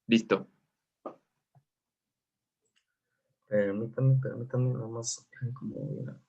Listo. Permítanme, nada más. Como mira.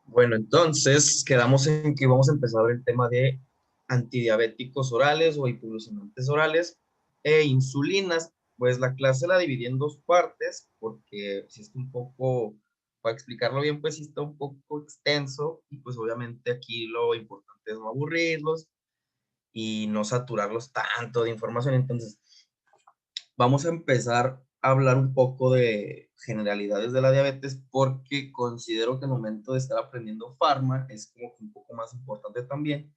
Bueno, entonces quedamos en que vamos a empezar el tema de antidiabéticos orales o hipoglucemiantes orales e insulinas. Pues la clase la dividí en dos partes porque si está un poco, para explicarlo bien, pues sí está un poco extenso y pues obviamente aquí lo importante es no aburrirlos y no saturarlos tanto de información. Entonces, vamos a empezar a hablar un poco de generalidades de la diabetes porque considero que el momento de estar aprendiendo farma es como que un poco más importante también,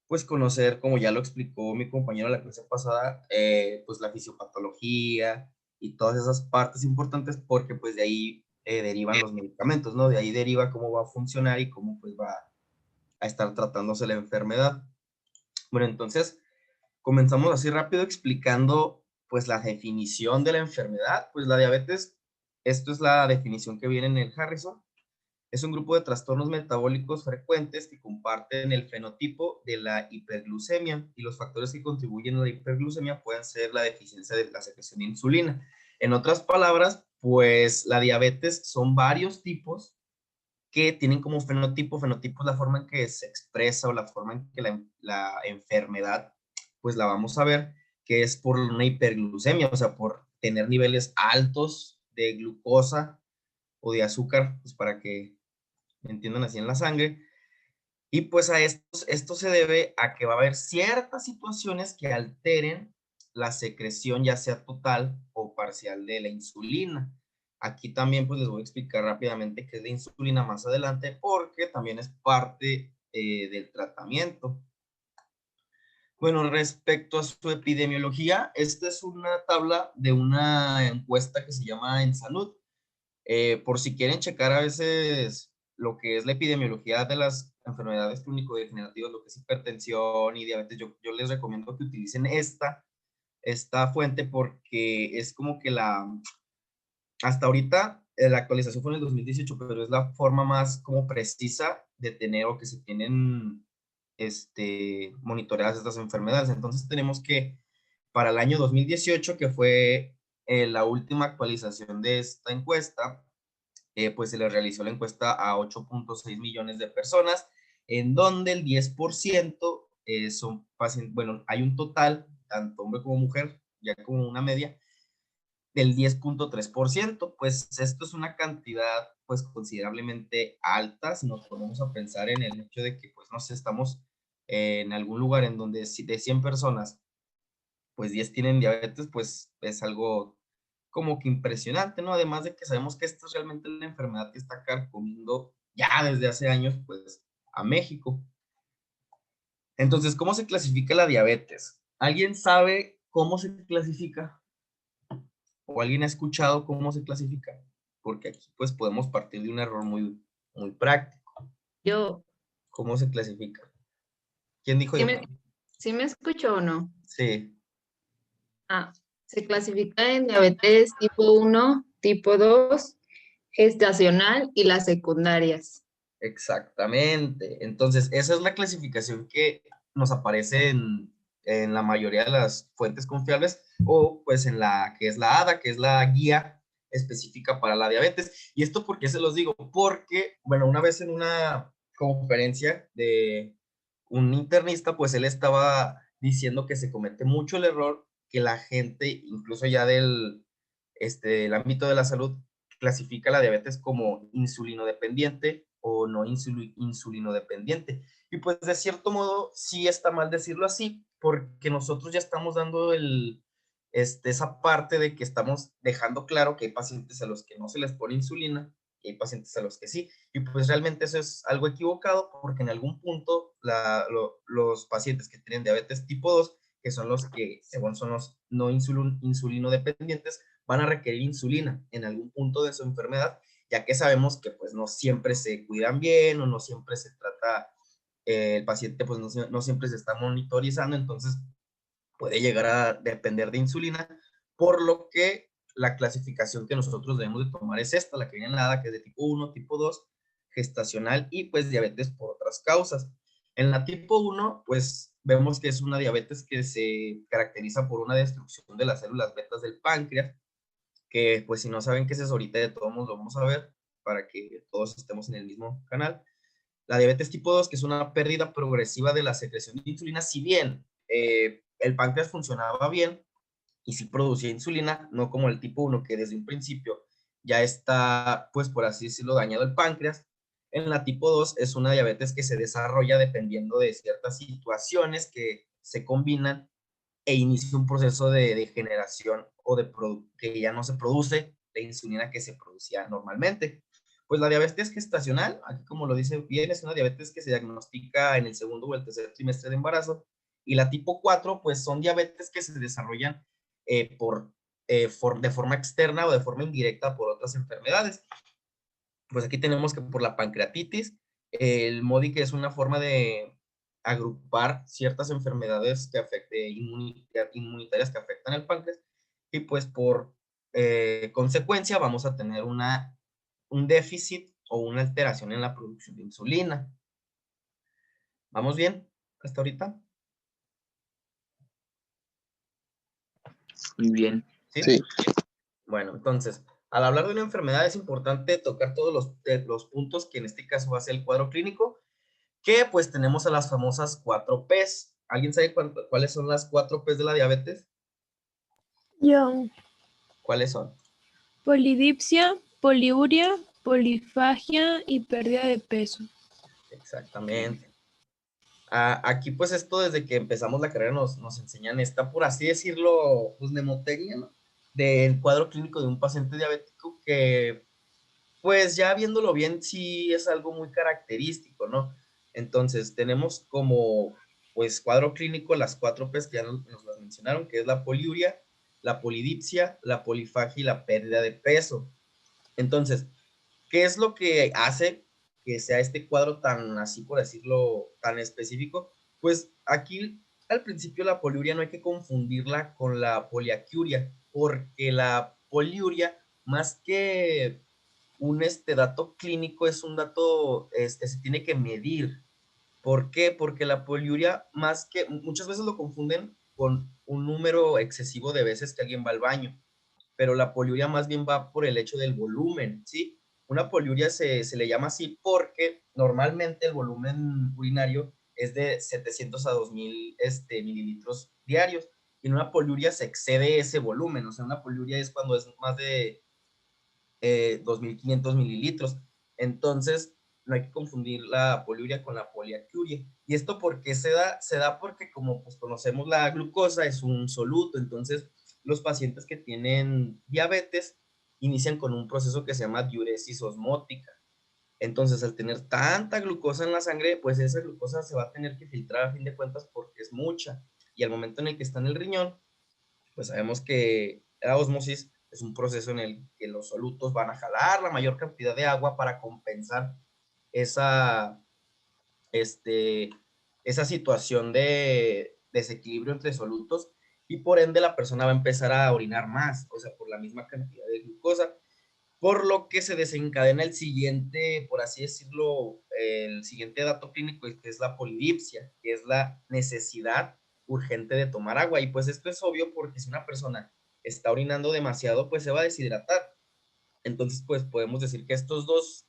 pues conocer, como ya lo explicó mi compañero en la clase pasada, pues la fisiopatología y todas esas partes importantes porque pues de ahí derivan los medicamentos, ¿no? De ahí deriva cómo va a funcionar y cómo pues va a estar tratándose la enfermedad. Bueno, entonces comenzamos así rápido explicando pues la definición de la enfermedad. Pues la diabetes, esto es la definición que viene en el Harrison, es un grupo de trastornos metabólicos frecuentes que comparten el fenotipo de la hiperglucemia y los factores que contribuyen a la hiperglucemia pueden ser la deficiencia de la secreción de insulina. En otras palabras, pues la diabetes son varios tipos que tienen como fenotipo es la forma en que se expresa o la forma en que la enfermedad, pues la vamos a ver, que es por una hiperglucemia, o sea, por tener niveles altos de glucosa o de azúcar, pues para que me entiendan así en la sangre. Y pues esto se debe a que va a haber ciertas situaciones que alteren la secreción, ya sea total o parcial de la insulina. Aquí también pues les voy a explicar rápidamente qué es la insulina más adelante porque también es parte del tratamiento. Bueno, respecto a su epidemiología, esta es una tabla de una encuesta que se llama En Salud. Por si quieren checar a veces lo que es la epidemiología de las enfermedades crónico-degenerativas, lo que es hipertensión y diabetes, yo les recomiendo que utilicen esta fuente porque es como que hasta ahorita, la actualización fue en el 2018, pero es la forma más como precisa de tener o que se tienen monitoreadas estas enfermedades. Entonces tenemos que para el año 2018, que fue la última actualización de esta encuesta, pues se le realizó la encuesta a 8.6 millones de personas, en donde el 10% son pacientes, bueno, hay un total, tanto hombre como mujer, ya como una media, del 10.3%, pues esto es una cantidad pues considerablemente alta si nos ponemos a pensar en el hecho de que pues no sé, estamos en algún lugar en donde de 100 personas, pues 10 tienen diabetes, pues es algo como que impresionante, ¿no? Además de que sabemos que esta es realmente la enfermedad que está carcomiendo ya desde hace años, pues, a México. Entonces, ¿cómo se clasifica la diabetes? ¿Alguien sabe cómo se clasifica? ¿O alguien ha escuchado cómo se clasifica? Porque aquí, pues, podemos partir de un error muy, muy práctico. Yo, ¿Cómo se clasifica? ¿Quién dijo ¿sí yo? me, sí me escucho o no? Sí, Ah, se clasifica en diabetes tipo 1, tipo 2, gestacional y las secundarias. exactamente. Entonces, esa es la clasificación que nos aparece en la mayoría de las fuentes confiables o pues en la que es la ADA, que es la guía específica para la diabetes. Y esto, ¿por qué se los digo? Porque, bueno, una vez en una conferencia de un internista, pues él estaba diciendo que se comete mucho el error que la gente, incluso ya el ámbito de la salud, clasifica la diabetes como insulino dependiente o no insulino dependiente. Y pues de cierto modo sí está mal decirlo así, porque nosotros ya estamos dando esa parte de que estamos dejando claro que hay pacientes a los que no se les pone insulina y hay pacientes a los que sí. Y pues realmente eso es algo equivocado porque en algún punto los pacientes que tienen diabetes tipo 2, que son los que según son los no insulino dependientes, van a requerir insulina en algún punto de su enfermedad, ya que sabemos que pues no siempre se cuidan bien o no siempre se trata, el paciente pues no siempre se está monitorizando, entonces puede llegar a depender de insulina, por lo que la clasificación que nosotros debemos de tomar es esta, la que viene en la ADA, que es de tipo 1, tipo 2, gestacional y pues diabetes por otras causas. En la tipo 1, pues vemos que es una diabetes que se caracteriza por una destrucción de las células betas del páncreas, que pues si no saben qué es eso ahorita de todos modos lo vamos a ver para que todos estemos en el mismo canal. La diabetes tipo 2, que es una pérdida progresiva de la secreción de insulina, si bien el páncreas funcionaba bien y sí producía insulina, no como el tipo 1, que desde un principio ya está, pues por así decirlo, dañado el páncreas. En la tipo 2 es una diabetes que se desarrolla dependiendo de ciertas situaciones que se combinan e inicia un proceso de generación o de que ya no se produce la insulina que se producía normalmente. Pues la diabetes gestacional, aquí como lo dice bien, es una diabetes que se diagnostica en el segundo o el tercer trimestre de embarazo. Y la tipo 4, pues son diabetes que se desarrollan de forma externa o de forma indirecta por otras enfermedades. Pues aquí tenemos que por la pancreatitis, el MODI, que es una forma de agrupar ciertas enfermedades que inmunitarias que afectan al páncreas, y pues por consecuencia vamos a tener un déficit o una alteración en la producción de insulina. ¿Vamos bien hasta ahorita? Muy bien. ¿Sí? Sí. Bueno, entonces, al hablar de una enfermedad es importante tocar todos los puntos, que en este caso va a ser el cuadro clínico, que pues tenemos a las famosas 4 Ps. ¿Alguien sabe cuáles son las 4 Ps de la diabetes? Yo, ¿Cuáles son? polidipsia, poliuria, polifagia y pérdida de peso. Exactamente. Aquí pues esto desde que empezamos la carrera nos enseñan esta, por así decirlo, pues mnemotecnia, ¿no? Del cuadro clínico de un paciente diabético, que pues ya viéndolo bien sí es algo muy característico, ¿no? Entonces tenemos como pues cuadro clínico las 4 P's que ya nos las mencionaron, que es la poliuria, la polidipsia, la polifagia y la pérdida de peso. Entonces, ¿qué es lo que hace que sea este cuadro tan, así por decirlo, tan específico? Pues aquí al principio la poliuria no hay que confundirla con la poliacuria, porque la poliuria, más que un dato clínico, es un dato, se tiene que medir. ¿Por qué? Porque la poliuria, más que, muchas veces lo confunden con un número excesivo de veces que alguien va al baño, pero la poliuria más bien va por el hecho del volumen, ¿sí? Una poliuria se le llama así porque normalmente el volumen urinario es de 700 a 2000 mililitros diarios, y en una poliuria se excede ese volumen, o sea, una poliuria es cuando es más de 2.500 mililitros. Entonces, no hay que confundir la poliuria con la poliacuria. ¿Y esto por qué se da? Se da porque, como pues conocemos, la glucosa es un soluto. Entonces, los pacientes que tienen diabetes inician con un proceso que se llama diuresis osmótica. Entonces, al tener tanta glucosa en la sangre, pues esa glucosa se va a tener que filtrar a fin de cuentas porque es mucha. Y al momento en el que está en el riñón, pues sabemos que la osmosis es un proceso en el que los solutos van a jalar la mayor cantidad de agua para compensar esa, esa situación de desequilibrio entre solutos, y por ende la persona va a empezar a orinar más, o sea, por la misma cantidad de glucosa, por lo que se desencadena el siguiente, por así decirlo, el siguiente dato clínico, que es la polidipsia, que es la necesidad urgente de tomar agua. Y pues esto es obvio porque si una persona está orinando demasiado, pues se va a deshidratar. Entonces, pues podemos decir que estos dos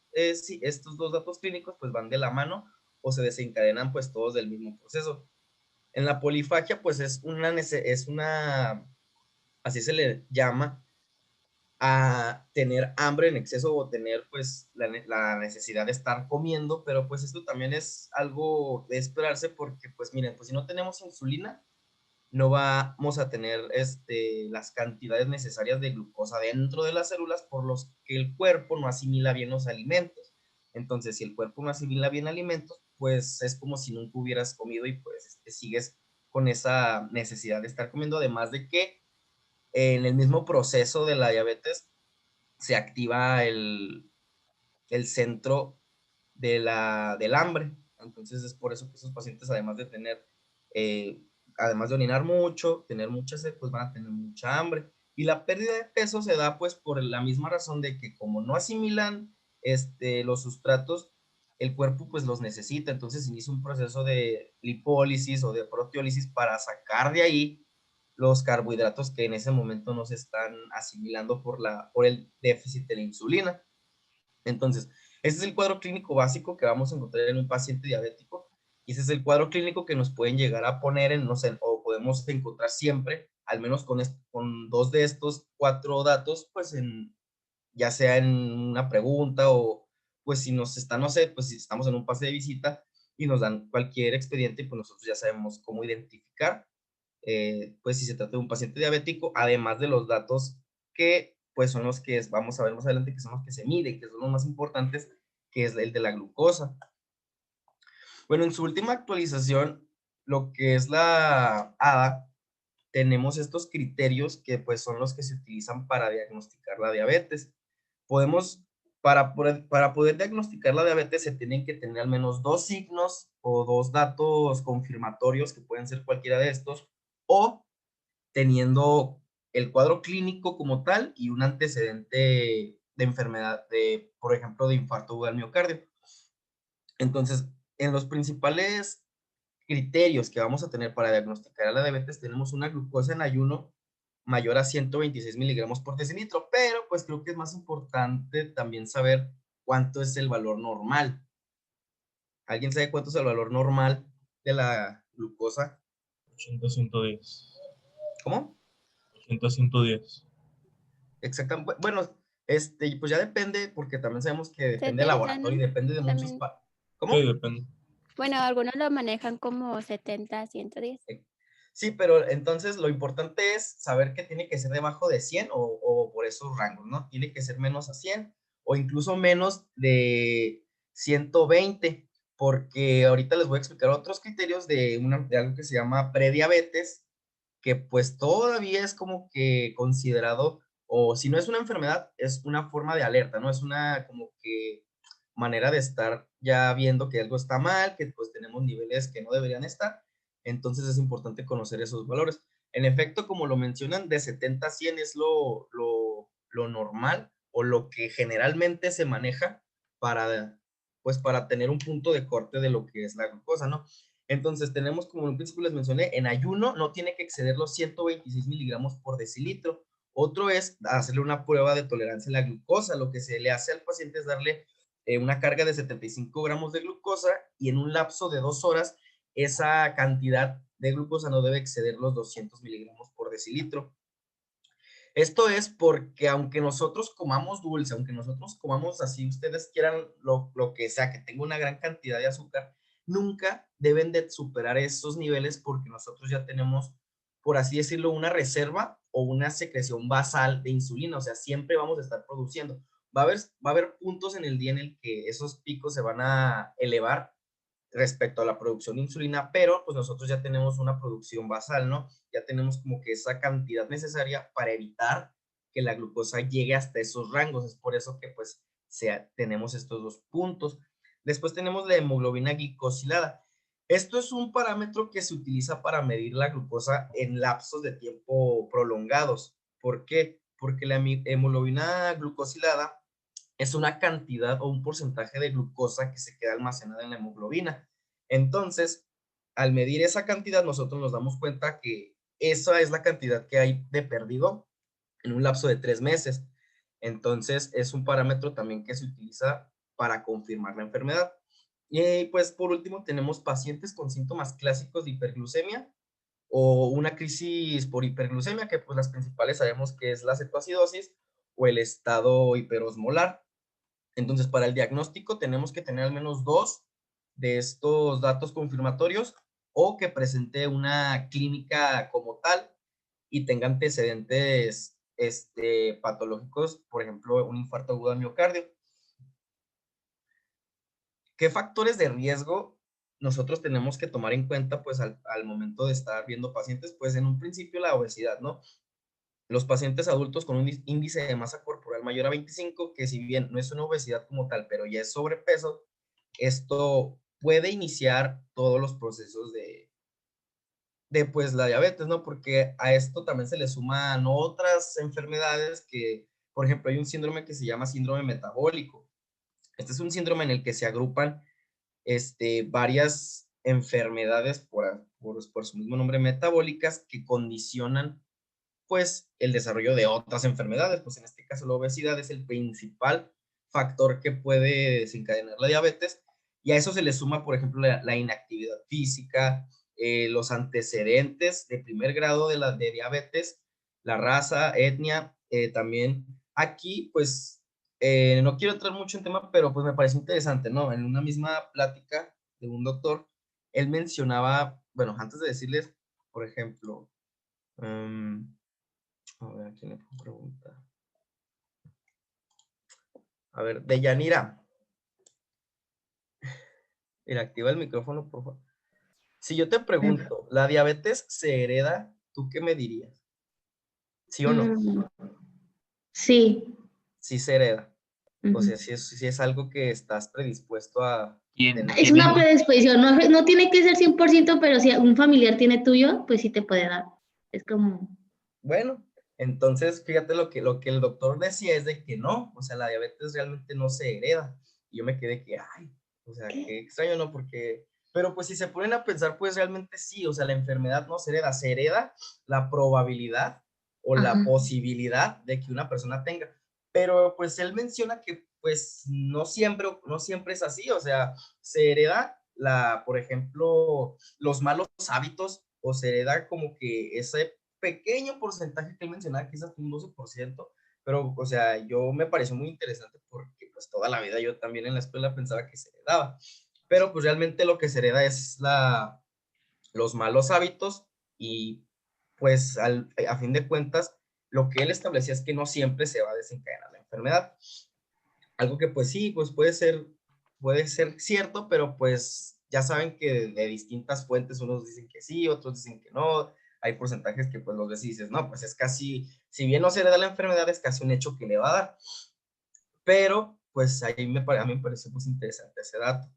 datos clínicos pues van de la mano o se desencadenan pues todos del mismo proceso. En la polifagia, pues es una, así se le llama, a tener hambre en exceso o tener pues la necesidad de estar comiendo, pero pues esto también es algo de esperarse porque pues miren, pues si no tenemos insulina, no vamos a tener las cantidades necesarias de glucosa dentro de las células, por los que el cuerpo no asimila bien los alimentos. Entonces, si el cuerpo no asimila bien alimentos, pues es como si nunca hubieras comido y pues sigues con esa necesidad de estar comiendo, además de que en el mismo proceso de la diabetes se activa el centro del hambre. Entonces es por eso que esos pacientes, además de tener, además de orinar mucho, tener mucha sed, pues van a tener mucha hambre. Y la pérdida de peso se da pues por la misma razón de que como no asimilan los sustratos, el cuerpo pues los necesita, entonces inicia un proceso de lipólisis o de proteólisis para sacar de ahí los carbohidratos que en ese momento no se están asimilando por el déficit de la insulina. Entonces, ese es el cuadro clínico básico que vamos a encontrar en un paciente diabético, y ese es el cuadro clínico que nos pueden llegar a poner en, no sé, o podemos encontrar siempre, al menos con 2 de estos 4 datos, pues ya sea en una pregunta o pues si nos están, no sé, pues si estamos en un pase de visita y nos dan cualquier expediente, pues nosotros ya sabemos cómo identificar, pues si se trata de un paciente diabético, además de los datos que pues son los que vamos a ver más adelante, que son los que se miden, que son los más importantes, que es el de la glucosa. Bueno, en su última actualización, lo que es la ADA, tenemos estos criterios que pues son los que se utilizan para diagnosticar la diabetes. Para poder diagnosticar la diabetes se tienen que tener al menos 2 signos o 2 datos confirmatorios, que pueden ser cualquiera de estos, o teniendo el cuadro clínico como tal y un antecedente de enfermedad, por ejemplo, de infarto agudo al miocardio. Entonces, en los principales criterios que vamos a tener para diagnosticar la diabetes, tenemos una glucosa en ayuno mayor a 126 miligramos por decilitro, pero pues creo que es más importante también saber cuánto es el valor normal. ¿Alguien sabe cuánto es el valor normal de la glucosa? 80-110. ¿Cómo? 80-110. Exactamente. Bueno, pues ya depende, porque también sabemos que depende del 70, laboratorio y ¿no? depende de muchos. También. ¿Cómo? Sí, depende. Bueno, algunos lo manejan como 70, 110. Sí, pero entonces lo importante es saber que tiene que ser debajo de 100 o por esos rangos, ¿no? Tiene que ser menos a 100 o incluso menos de 120, porque ahorita les voy a explicar otros criterios de algo que se llama prediabetes, que pues todavía es como que considerado, o si no es una enfermedad, es una forma de alerta, ¿no? Es una como que manera de estar ya viendo que algo está mal, que pues tenemos niveles que no deberían estar, entonces es importante conocer esos valores. En efecto, como lo mencionan, de 70 a 100 es lo normal o lo que generalmente se maneja para tener un punto de corte de lo que es la glucosa, ¿no? Entonces tenemos, como en principio les mencioné, en ayuno no tiene que exceder los 126 miligramos por decilitro. Otro es hacerle una prueba de tolerancia a la glucosa. Lo que se le hace al paciente es darle una carga de 75 gramos de glucosa y en un lapso de 2 horas esa cantidad de glucosa no debe exceder los 200 miligramos por decilitro. Esto es porque aunque nosotros comamos dulce, aunque nosotros comamos así, ustedes quieran lo que sea, que tenga una gran cantidad de azúcar, nunca deben de superar esos niveles porque nosotros ya tenemos, por así decirlo, una reserva o una secreción basal de insulina, o sea, siempre vamos a estar produciendo. Va a haber puntos en el día en el que esos picos se van a elevar respecto a la producción de insulina, pero pues nosotros ya tenemos una producción basal, ¿no? Ya tenemos como que esa cantidad necesaria para evitar que la glucosa llegue hasta esos rangos. Es por eso que pues tenemos estos 2 puntos. Después tenemos la hemoglobina glicosilada. Esto es un parámetro que se utiliza para medir la glucosa en lapsos de tiempo prolongados. ¿Por qué? Porque la hemoglobina glucosilada es una cantidad o un porcentaje de glucosa que se queda almacenada en la hemoglobina. Entonces, al medir esa cantidad, nosotros nos damos cuenta que esa es la cantidad que hay de perdido en un lapso de 3 meses. Entonces, es un parámetro también que se utiliza para confirmar la enfermedad. Y pues por último, tenemos pacientes con síntomas clásicos de hiperglucemia o una crisis por hiperglucemia, que pues las principales sabemos que es la cetoacidosis o el estado hiperosmolar. Entonces, para el diagnóstico tenemos que tener al menos 2 de estos datos confirmatorios o que presente una clínica como tal y tenga antecedentes patológicos, por ejemplo, un infarto agudo al miocardio. ¿Qué factores de riesgo nosotros tenemos que tomar en cuenta pues al momento de estar viendo pacientes? Pues en un principio la obesidad, ¿no? Los pacientes adultos con un índice de masa corporal mayor a 25, que si bien no es una obesidad como tal, pero ya es sobrepeso, esto puede iniciar todos los procesos de pues la diabetes, ¿no? Porque a esto también se le suman otras enfermedades que, por ejemplo, hay un síndrome que se llama síndrome metabólico. Este es un síndrome en el que se agrupan varias enfermedades por su mismo nombre metabólicas que condicionan pues el desarrollo de otras enfermedades. Pues en este caso la obesidad es el principal factor que puede desencadenar la diabetes, y a eso se le suma, por ejemplo, la inactividad física, los antecedentes de primer grado de diabetes, la raza, etnia, también aquí, pues, no quiero entrar mucho en tema, pero pues me parece interesante, ¿no? En una misma plática de un doctor, él mencionaba, bueno, antes de decirles, por ejemplo, a ver, ¿a quién le puedo preguntar? A ver, Deyanira. Mira, activa el micrófono, por favor. Si yo te pregunto, ¿la diabetes se hereda? ¿Tú qué me dirías? ¿Sí o no? Sí. Sí se hereda. O Ujú. sea, si es algo que estás predispuesto a tener. Es una predisposición, no tiene que ser 100%, pero si un familiar tiene tuyo, pues sí te puede dar. Es como... Bueno, entonces fíjate lo que el doctor decía es de que no, o sea, la diabetes realmente no se hereda. Y yo me quedé que, ay, o sea, qué extraño, ¿no? Porque, pero pues si se ponen a pensar, pues realmente sí, o sea, la enfermedad no se hereda la probabilidad o la Ajá. posibilidad de que una persona tenga. Pero pues él menciona que pues no siempre es así, o sea, se hereda por ejemplo, los malos hábitos, o se hereda como que ese pequeño porcentaje que él mencionaba, quizás un 12%, pero, o sea, yo me pareció muy interesante porque pues toda la vida yo también en la escuela pensaba que se heredaba, pero pues realmente lo que se hereda es los malos hábitos, y pues a fin de cuentas lo que él establecía es que no siempre se va a desencadenar la enfermedad. Algo que pues sí, pues puede ser cierto, pero pues ya saben que de distintas fuentes unos dicen que sí, otros dicen que no. Hay porcentajes que pues los ves y dices, no, pues es casi, si bien no se le da la enfermedad, es casi un hecho que le va a dar. Pero pues ahí a mí me parece pues interesante ese dato.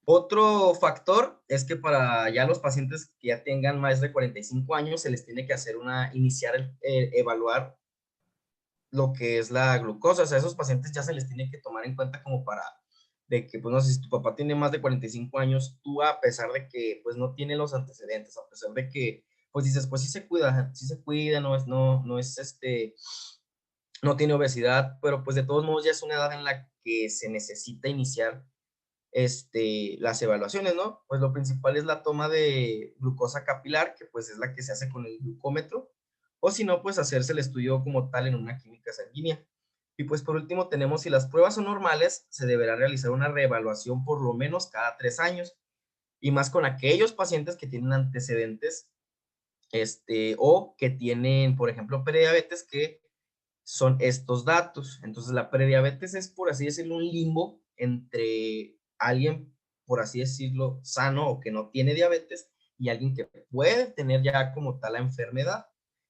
Otro factor es que para ya los pacientes que ya tengan más de 45 años se les tiene que hacer evaluar lo que es la glucosa. O sea, a esos pacientes ya se les tiene que tomar en cuenta como para, de que, pues no sé, si tu papá tiene más de 45 años, tú a pesar de que, pues no tiene los antecedentes, a pesar de que, pues dices, pues sí se cuida, no tiene obesidad, pero pues de todos modos ya es una edad en la que se necesita iniciar las evaluaciones, ¿no? Pues lo principal es la toma de glucosa capilar, que pues es la que se hace con el glucómetro, o si no, pues hacerse el estudio como tal en una química sanguínea. Y pues por último tenemos, si las pruebas son normales, se deberá realizar una reevaluación por lo menos cada 3 años, y más con aquellos pacientes que tienen antecedentes, o que tienen, por ejemplo, prediabetes, que son estos datos. Entonces la prediabetes es, por así decirlo, un limbo entre alguien, por así decirlo, sano o que no tiene diabetes, y alguien que puede tener ya como tal la enfermedad.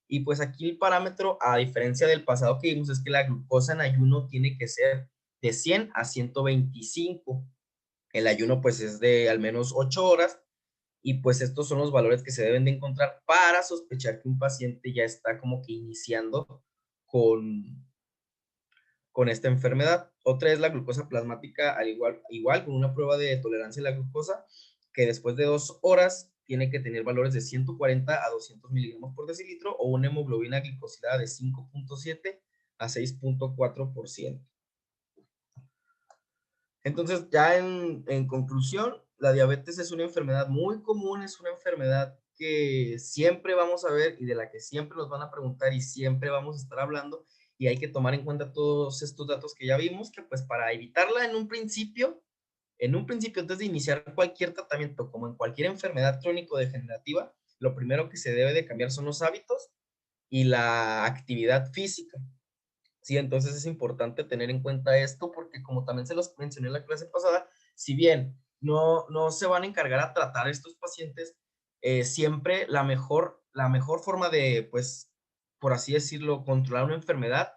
Y pues aquí el parámetro, a diferencia del pasado que vimos, es que la glucosa en ayuno tiene que ser de 100 a 125. El ayuno pues es de al menos 8 horas, y pues estos son los valores que se deben de encontrar para sospechar que un paciente ya está como que iniciando con, con esta enfermedad. Otra es la glucosa plasmática, igual con una prueba de tolerancia a la glucosa, que después de 2 horas tiene que tener valores de 140 a 200 miligramos por decilitro, o una hemoglobina glicosilada de 5.7 a 6.4%. Entonces, ya en conclusión, la diabetes es una enfermedad muy común, es una enfermedad que siempre vamos a ver y de la que siempre nos van a preguntar y siempre vamos a estar hablando, y hay que tomar en cuenta todos estos datos que ya vimos, que pues para evitarla en un principio antes de iniciar cualquier tratamiento, como en cualquier enfermedad crónico-degenerativa, lo primero que se debe de cambiar son los hábitos y la actividad física. Sí, entonces es importante tener en cuenta esto, porque como también se los mencioné en la clase pasada, si bien no se van a encargar a tratar a estos pacientes, siempre la mejor forma de, pues, por así decirlo, controlar una enfermedad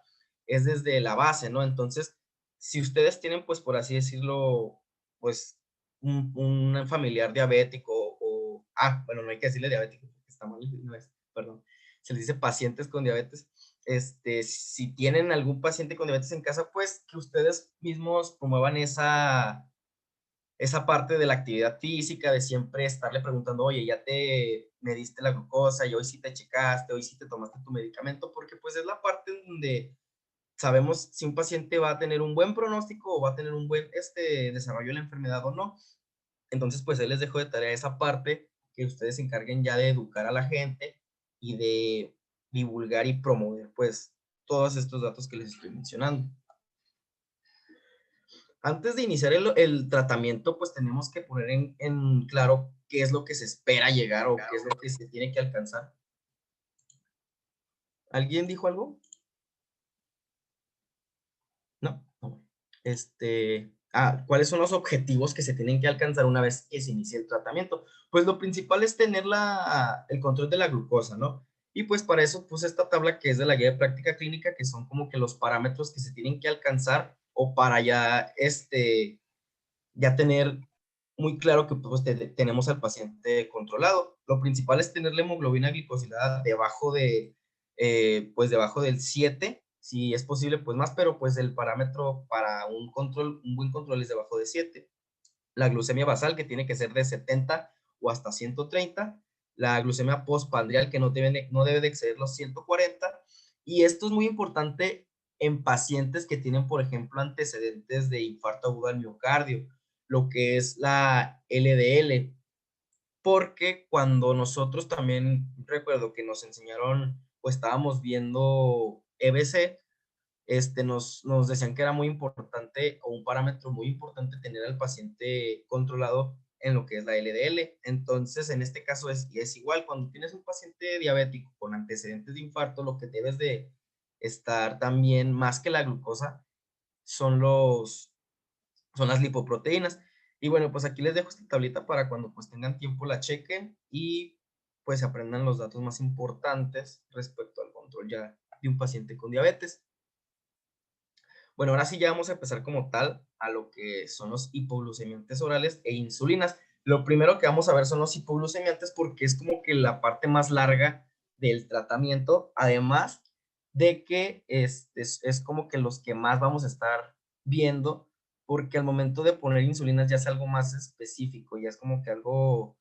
es desde la base, ¿no? Entonces, si ustedes tienen, pues, por así decirlo, pues, un familiar diabético, bueno, no hay que decirle diabético, porque está mal, no es, perdón, se les dice pacientes con diabetes. Si tienen algún paciente con diabetes en casa, pues que ustedes mismos promuevan esa parte de la actividad física, de siempre estarle preguntando, oye, ya te mediste la glucosa, y hoy sí te checaste, hoy sí te tomaste tu medicamento, porque pues es la parte en donde sabemos si un paciente va a tener un buen pronóstico o va a tener un buen desarrollo de la enfermedad o no. Entonces, pues ahí les dejo de tarea esa parte, que ustedes se encarguen ya de educar a la gente y de divulgar y promover, pues, todos estos datos que les estoy mencionando. Antes de iniciar el tratamiento, pues tenemos que poner en claro qué es lo que se espera llegar o qué es lo que se tiene que alcanzar. ¿Alguien dijo algo? No. ¿Cuáles son los objetivos que se tienen que alcanzar una vez que se inicie el tratamiento? Pues lo principal es tener el control de la glucosa, ¿no? Y pues para eso puse esta tabla que es de la guía de práctica clínica, que son como que los parámetros que se tienen que alcanzar o para ya, ya tener muy claro que pues, tenemos al paciente controlado. Lo principal es tener la hemoglobina glicosilada debajo debajo del 7, si es posible, pues más, pero pues el parámetro para un buen control es debajo de 7. La glucemia basal, que tiene que ser de 70 o hasta 130. La glucemia postprandial, que no debe de exceder los 140. Y esto es muy importante en pacientes que tienen, por ejemplo, antecedentes de infarto agudo al miocardio, lo que es la LDL, porque cuando nosotros también, recuerdo que nos enseñaron, pues estábamos viendo EBC, nos decían que era muy importante, o un parámetro muy importante, tener al paciente controlado en lo que es la LDL. Entonces, en este caso es igual, cuando tienes un paciente diabético con antecedentes de infarto, lo que debes de estar también, más que la glucosa, son las lipoproteínas. Y bueno, pues aquí les dejo esta tablita para cuando pues tengan tiempo la chequen y pues aprendan los datos más importantes respecto al control ya de un paciente con diabetes. Bueno, ahora sí ya vamos a empezar como tal a lo que son los hipoglucemiantes orales e insulinas. Lo primero que vamos a ver son los hipoglucemiantes, porque es como que la parte más larga del tratamiento, además de que es como que los que más vamos a estar viendo, porque al momento de poner insulinas ya es algo más específico, ya es como que algo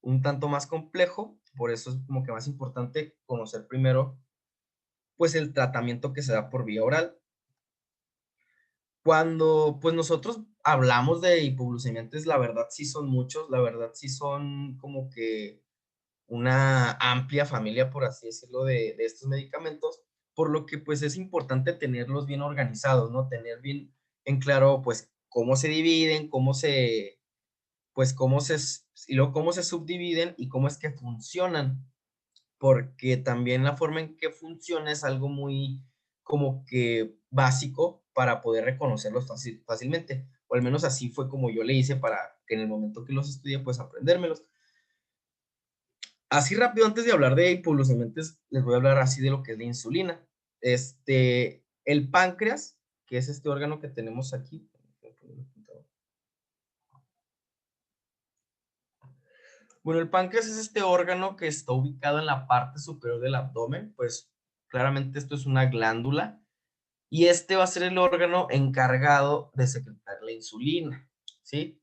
un tanto más complejo, por eso es como que más importante conocer primero pues el tratamiento que se da por vía oral. Cuando pues nosotros hablamos de hipoglucemiantes, la verdad sí son muchos, la verdad sí son como que una amplia familia, por así decirlo, de estos medicamentos, por lo que pues es importante tenerlos bien organizados, ¿no? Tener bien en claro pues cómo se dividen, y luego cómo se subdividen y cómo es que funcionan, porque también la forma en que funciona es algo muy como que básico para poder reconocerlos fácilmente, o al menos así fue como yo le hice para que en el momento que los estudié, pues aprendérmelos. Así rápido, antes de hablar de hipoglucemiantes, les voy a hablar así de lo que es la insulina. El páncreas, que es este órgano que tenemos aquí. Bueno, el páncreas es este órgano que está ubicado en la parte superior del abdomen, pues claramente esto es una glándula, y este va a ser el órgano encargado de secretar la insulina, ¿sí?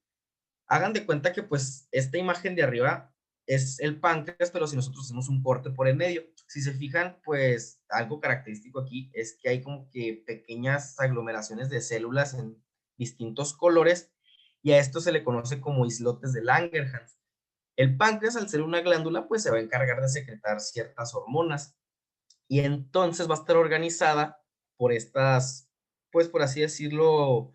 Hagan de cuenta que pues esta imagen de arriba es el páncreas, pero si nosotros hacemos un corte por el medio, si se fijan, pues algo característico aquí es que hay como que pequeñas aglomeraciones de células en distintos colores, y a esto se le conoce como islotes de Langerhans. El páncreas, al ser una glándula, pues se va a encargar de secretar ciertas hormonas, y entonces va a estar organizada por estas, pues por así decirlo,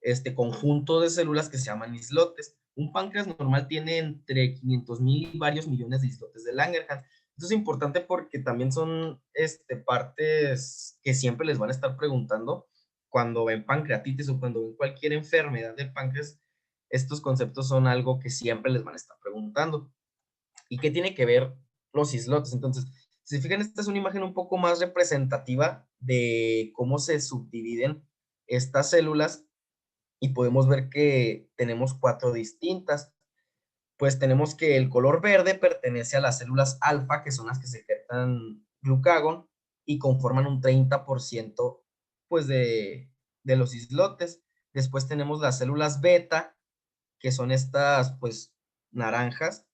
este conjunto de células que se llaman islotes. Un páncreas normal tiene entre 500,000 y varios millones de islotes de Langerhans. Esto es importante porque también son partes que siempre les van a estar preguntando cuando ven pancreatitis o cuando ven cualquier enfermedad del páncreas. Estos conceptos son algo que siempre les van a estar preguntando. ¿Y qué tiene que ver los islotes? Entonces, si se fijan, esta es una imagen un poco más representativa de cómo se subdividen estas células, y podemos ver que tenemos 4 distintas. pues tenemos que el color verde pertenece a las células alfa, que son las que secretan glucagón y conforman un 30% pues de los islotes. Después tenemos las células beta, que son estas pues naranjas,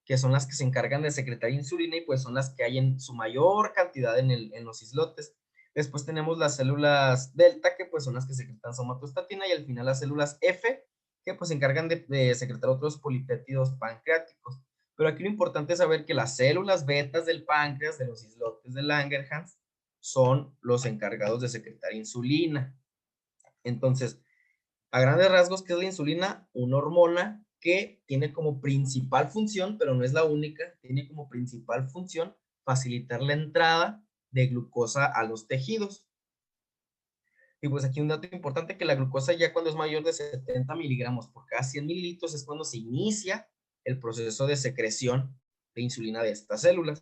que son las que se encargan de secretar insulina y pues son las que hay en su mayor cantidad en los islotes. Después tenemos las células delta, que pues son las que secretan somatostatina, y al final las células F, que pues se encargan de secretar otros polipéptidos pancreáticos. Pero aquí lo importante es saber que las células betas del páncreas, de los islotes de Langerhans, son los encargados de secretar insulina. Entonces, a grandes rasgos, ¿qué es la insulina? Una hormona que tiene como principal función, pero no es la única, tiene como principal función facilitar la entrada de glucosa a los tejidos. Y pues aquí un dato importante, que la glucosa ya cuando es mayor de 70 miligramos por cada 100 mililitros es cuando se inicia el proceso de secreción de insulina de estas células.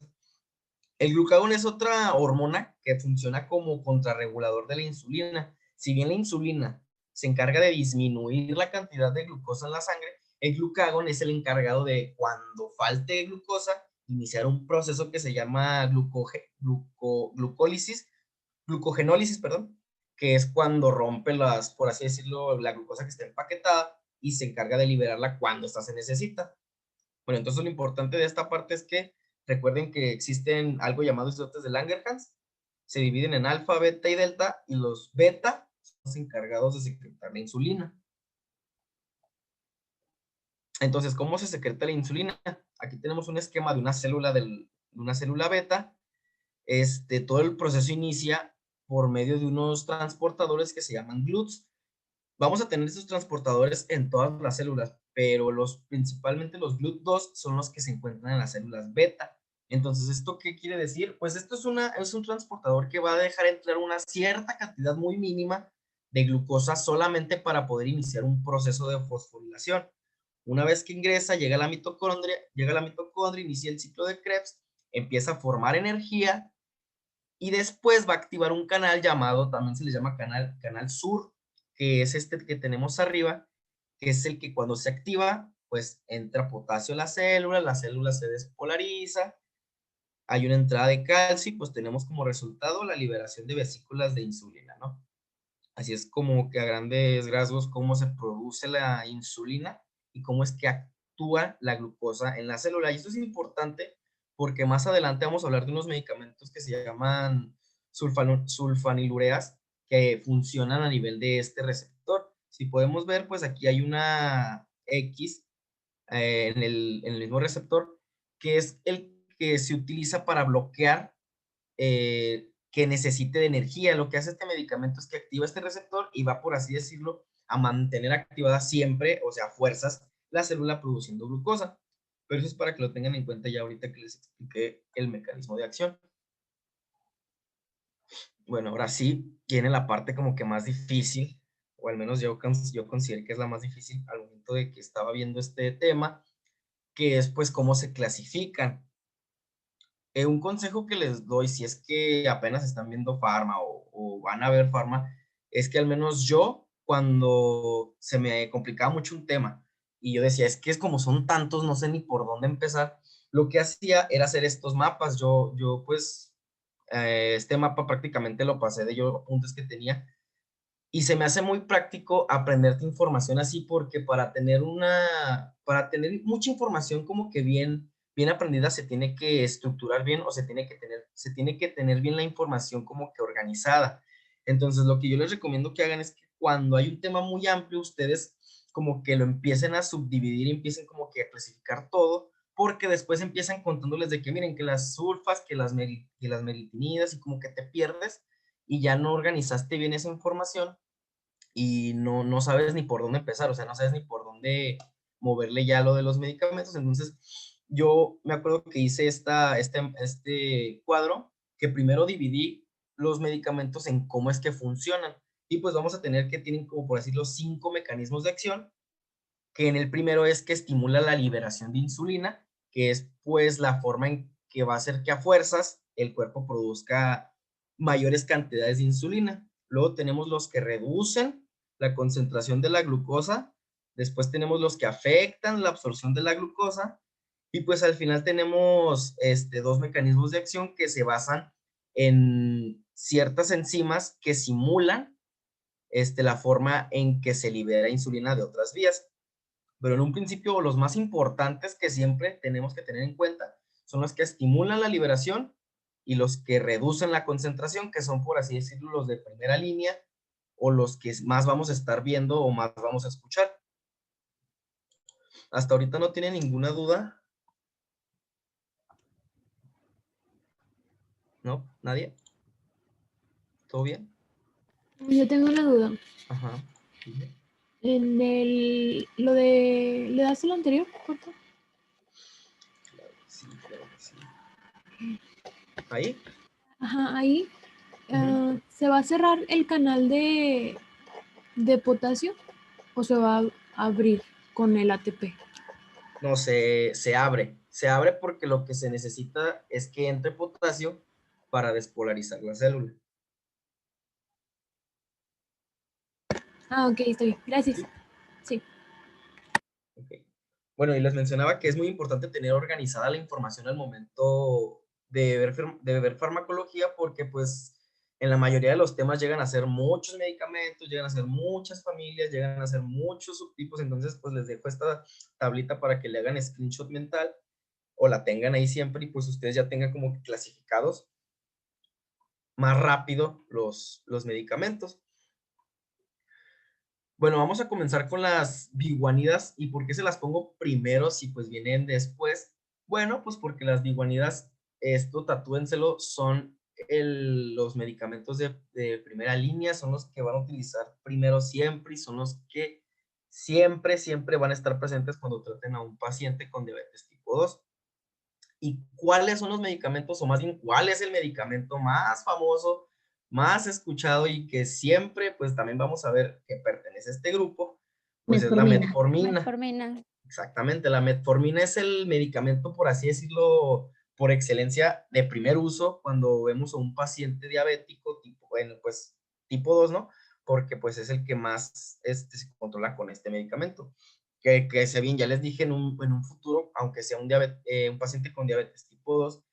El glucagón es otra hormona que funciona como contrarregulador de la insulina. Si bien la insulina se encarga de disminuir la cantidad de glucosa en la sangre, el glucagón es el encargado de, cuando falte glucosa, iniciar un proceso que se llama glucogenólisis, perdón, que es cuando rompe las, por así decirlo, la glucosa que está empaquetada y se encarga de liberarla cuando esta se necesita. Bueno, entonces lo importante de esta parte es que recuerden que existen algo llamado islotes de Langerhans, se dividen en alfa, beta y delta, y los beta son los encargados de secretar la insulina. Entonces, ¿cómo se secreta la insulina? Aquí tenemos un esquema de una célula, beta. Todo el proceso inicia por medio de unos transportadores que se llaman GLUTs. Vamos a tener estos transportadores en todas las células, pero principalmente los GLUT2 son los que se encuentran en las células beta. Entonces, ¿esto qué quiere decir? Pues esto es un transportador que va a dejar entrar una cierta cantidad muy mínima de glucosa solamente para poder iniciar un proceso de fosforilación. Una vez que ingresa, llega a la mitocondria, inicia el ciclo de Krebs, empieza a formar energía y después va a activar un canal llamado, también se le llama canal sur, que es este que tenemos arriba, que es el que cuando se activa, pues entra potasio a la célula se despolariza, hay una entrada de calcio y pues tenemos como resultado la liberación de vesículas de insulina, ¿no? Así es como que a grandes rasgos cómo se produce la insulina y cómo es que actúa la glucosa en la célula. Y esto es importante porque más adelante vamos a hablar de unos medicamentos que se llaman sulfanilureas que funcionan a nivel de este receptor. Si podemos ver, pues aquí hay una X en el mismo receptor, que es el que se utiliza para bloquear que necesite de energía. Lo que hace este medicamento es que activa este receptor y va, por así decirlo, a mantener activada siempre, o sea, a fuerzas, la célula produciendo glucosa. Pero eso es para que lo tengan en cuenta ya ahorita que les expliqué el mecanismo de acción. Bueno, ahora sí viene la parte como que más difícil, o al menos yo considero que es la más difícil al momento de que estaba viendo este tema, que es pues cómo se clasifican. Un consejo que les doy, si es que apenas están viendo Pharma o van a ver Pharma, es que al menos yo, cuando se me complicaba mucho un tema y yo decía, es que es como son tantos, no sé ni por dónde empezar, lo que hacía era hacer estos mapas. Yo pues, este mapa prácticamente lo pasé de yo apuntes que tenía y se me hace muy práctico aprenderte información así, porque para tener mucha información como que bien aprendida se tiene que estructurar bien, o se tiene que tener bien la información como que organizada. Entonces lo que yo les recomiendo que hagan es que cuando hay un tema muy amplio, ustedes como que lo empiecen a subdividir y empiecen como que a clasificar todo, porque después empiezan contándoles de que miren que las sulfas, que las meritinidas, y como que te pierdes y ya no organizaste bien esa información y no sabes ni por dónde empezar, o sea, no sabes ni por dónde moverle ya lo de los medicamentos. Entonces, yo me acuerdo que hice este cuadro, que primero dividí los medicamentos en cómo es que funcionan, y pues vamos a tener que tienen como, por decirlo, 5 mecanismos de acción, que en el primero es que estimula la liberación de insulina, que es pues la forma en que va a hacer que a fuerzas el cuerpo produzca mayores cantidades de insulina. Luego tenemos los que reducen la concentración de la glucosa Después tenemos los que afectan la absorción de la glucosa. Y pues al final tenemos dos mecanismos de acción que se basan en ciertas enzimas que simulan la forma en que se libera insulina de otras vías. Pero en un principio los más importantes que siempre tenemos que tener en cuenta son los que estimulan la liberación y los que reducen la concentración, que son, por así decirlo, los de primera línea o los que más vamos a estar viendo o más vamos a escuchar. Hasta ahorita no tiene ninguna duda. ¿No? ¿Nadie? ¿Todo bien? Yo tengo una duda. Ajá. ¿Le das el anterior, por favor? Sí, claro que sí. ¿Ahí? Ajá, ahí. Ujú. ¿Se va a cerrar el canal de potasio o se va a abrir con el ATP? No, se abre. Se abre porque lo que se necesita es que entre potasio para despolarizar la célula. Ah, ok, estoy. Gracias. Sí. Okay. Bueno, y les mencionaba que es muy importante tener organizada la información al momento de ver farmacología, porque pues en la mayoría de los temas llegan a ser muchos medicamentos, llegan a ser muchas familias, llegan a ser muchos subtipos. Entonces pues les dejo esta tablita para que le hagan screenshot mental o la tengan ahí siempre, y pues ustedes ya tengan como que clasificados más rápido los medicamentos. Bueno, vamos a comenzar con las biguanidas. ¿Y por qué se las pongo primero si pues vienen después? Bueno, pues porque las biguanidas, esto tatúenselo, son los medicamentos de primera línea, son los que van a utilizar primero siempre y son los que siempre, siempre van a estar presentes cuando traten a un paciente con diabetes tipo 2. ¿Y cuáles son los medicamentos, o más bien cuál es el medicamento más famoso, más escuchado y que siempre pues también vamos a ver que pertenece a este grupo? Pues es la Metformina. metformina. Metformina. Exactamente, la metformina es el medicamento, por así decirlo, por excelencia de primer uso cuando vemos a un paciente diabético tipo, bueno, pues tipo 2, ¿no? Porque pues es el que más se controla con este medicamento. Que se bien, ya les dije, en un futuro, aunque sea un paciente con diabetes tipo 2,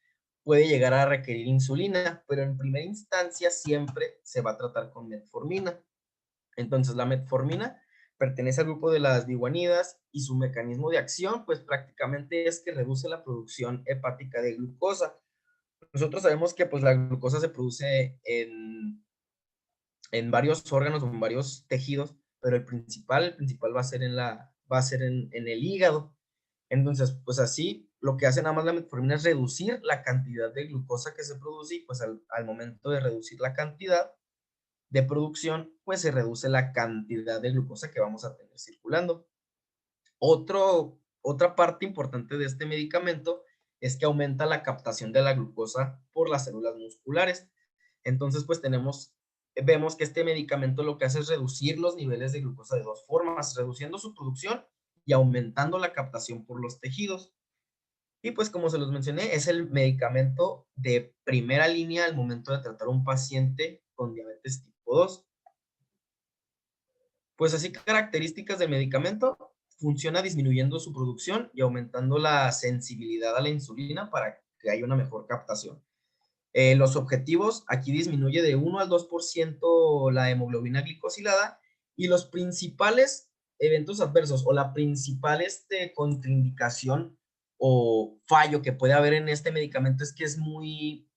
puede llegar a requerir insulina, pero en primera instancia siempre se va a tratar con metformina. Entonces, la metformina pertenece al grupo de las biguanidas y su mecanismo de acción, pues prácticamente es que reduce la producción hepática de glucosa. Nosotros sabemos que pues la glucosa se produce en varios órganos o en varios tejidos, pero el principal va a ser en el hígado. Entonces, pues así, lo que hace nada más la metformina es reducir la cantidad de glucosa que se produce, y pues al momento de reducir la cantidad de producción, pues se reduce la cantidad de glucosa que vamos a tener circulando. Otra parte importante de este medicamento es que aumenta la captación de la glucosa por las células musculares. Entonces, pues vemos que este medicamento lo que hace es reducir los niveles de glucosa de dos formas, reduciendo su producción y aumentando la captación por los tejidos. Y pues como se los mencioné, es el medicamento de primera línea al momento de tratar a un paciente con diabetes tipo 2. Pues así, características del medicamento: funciona disminuyendo su producción y aumentando la sensibilidad a la insulina para que haya una mejor captación. Los objetivos: aquí disminuye de 1 al 2% la hemoglobina glicosilada, y los principales eventos adversos o la principal contraindicación o fallo que puede haber en este medicamento es que es muy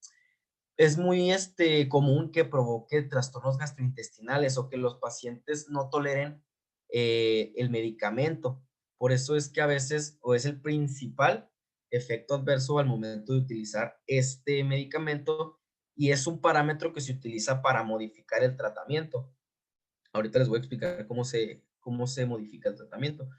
común que provoque trastornos gastrointestinales o que los pacientes no toleren el medicamento. Por eso es que a veces, o es el principal efecto adverso al momento de utilizar este medicamento, y es un parámetro que se utiliza para modificar el tratamiento. Ahorita les voy a explicar cómo se modifica el tratamiento.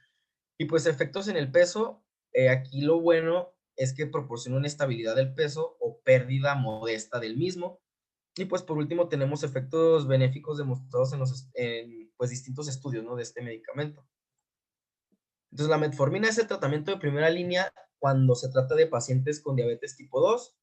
Y pues efectos en el peso, aquí lo bueno es que proporciona una estabilidad del peso o pérdida modesta del mismo. Y pues por último tenemos efectos benéficos demostrados en pues distintos estudios, ¿no?, de este medicamento. Entonces la metformina es el tratamiento de primera línea cuando se trata de pacientes con diabetes tipo 2.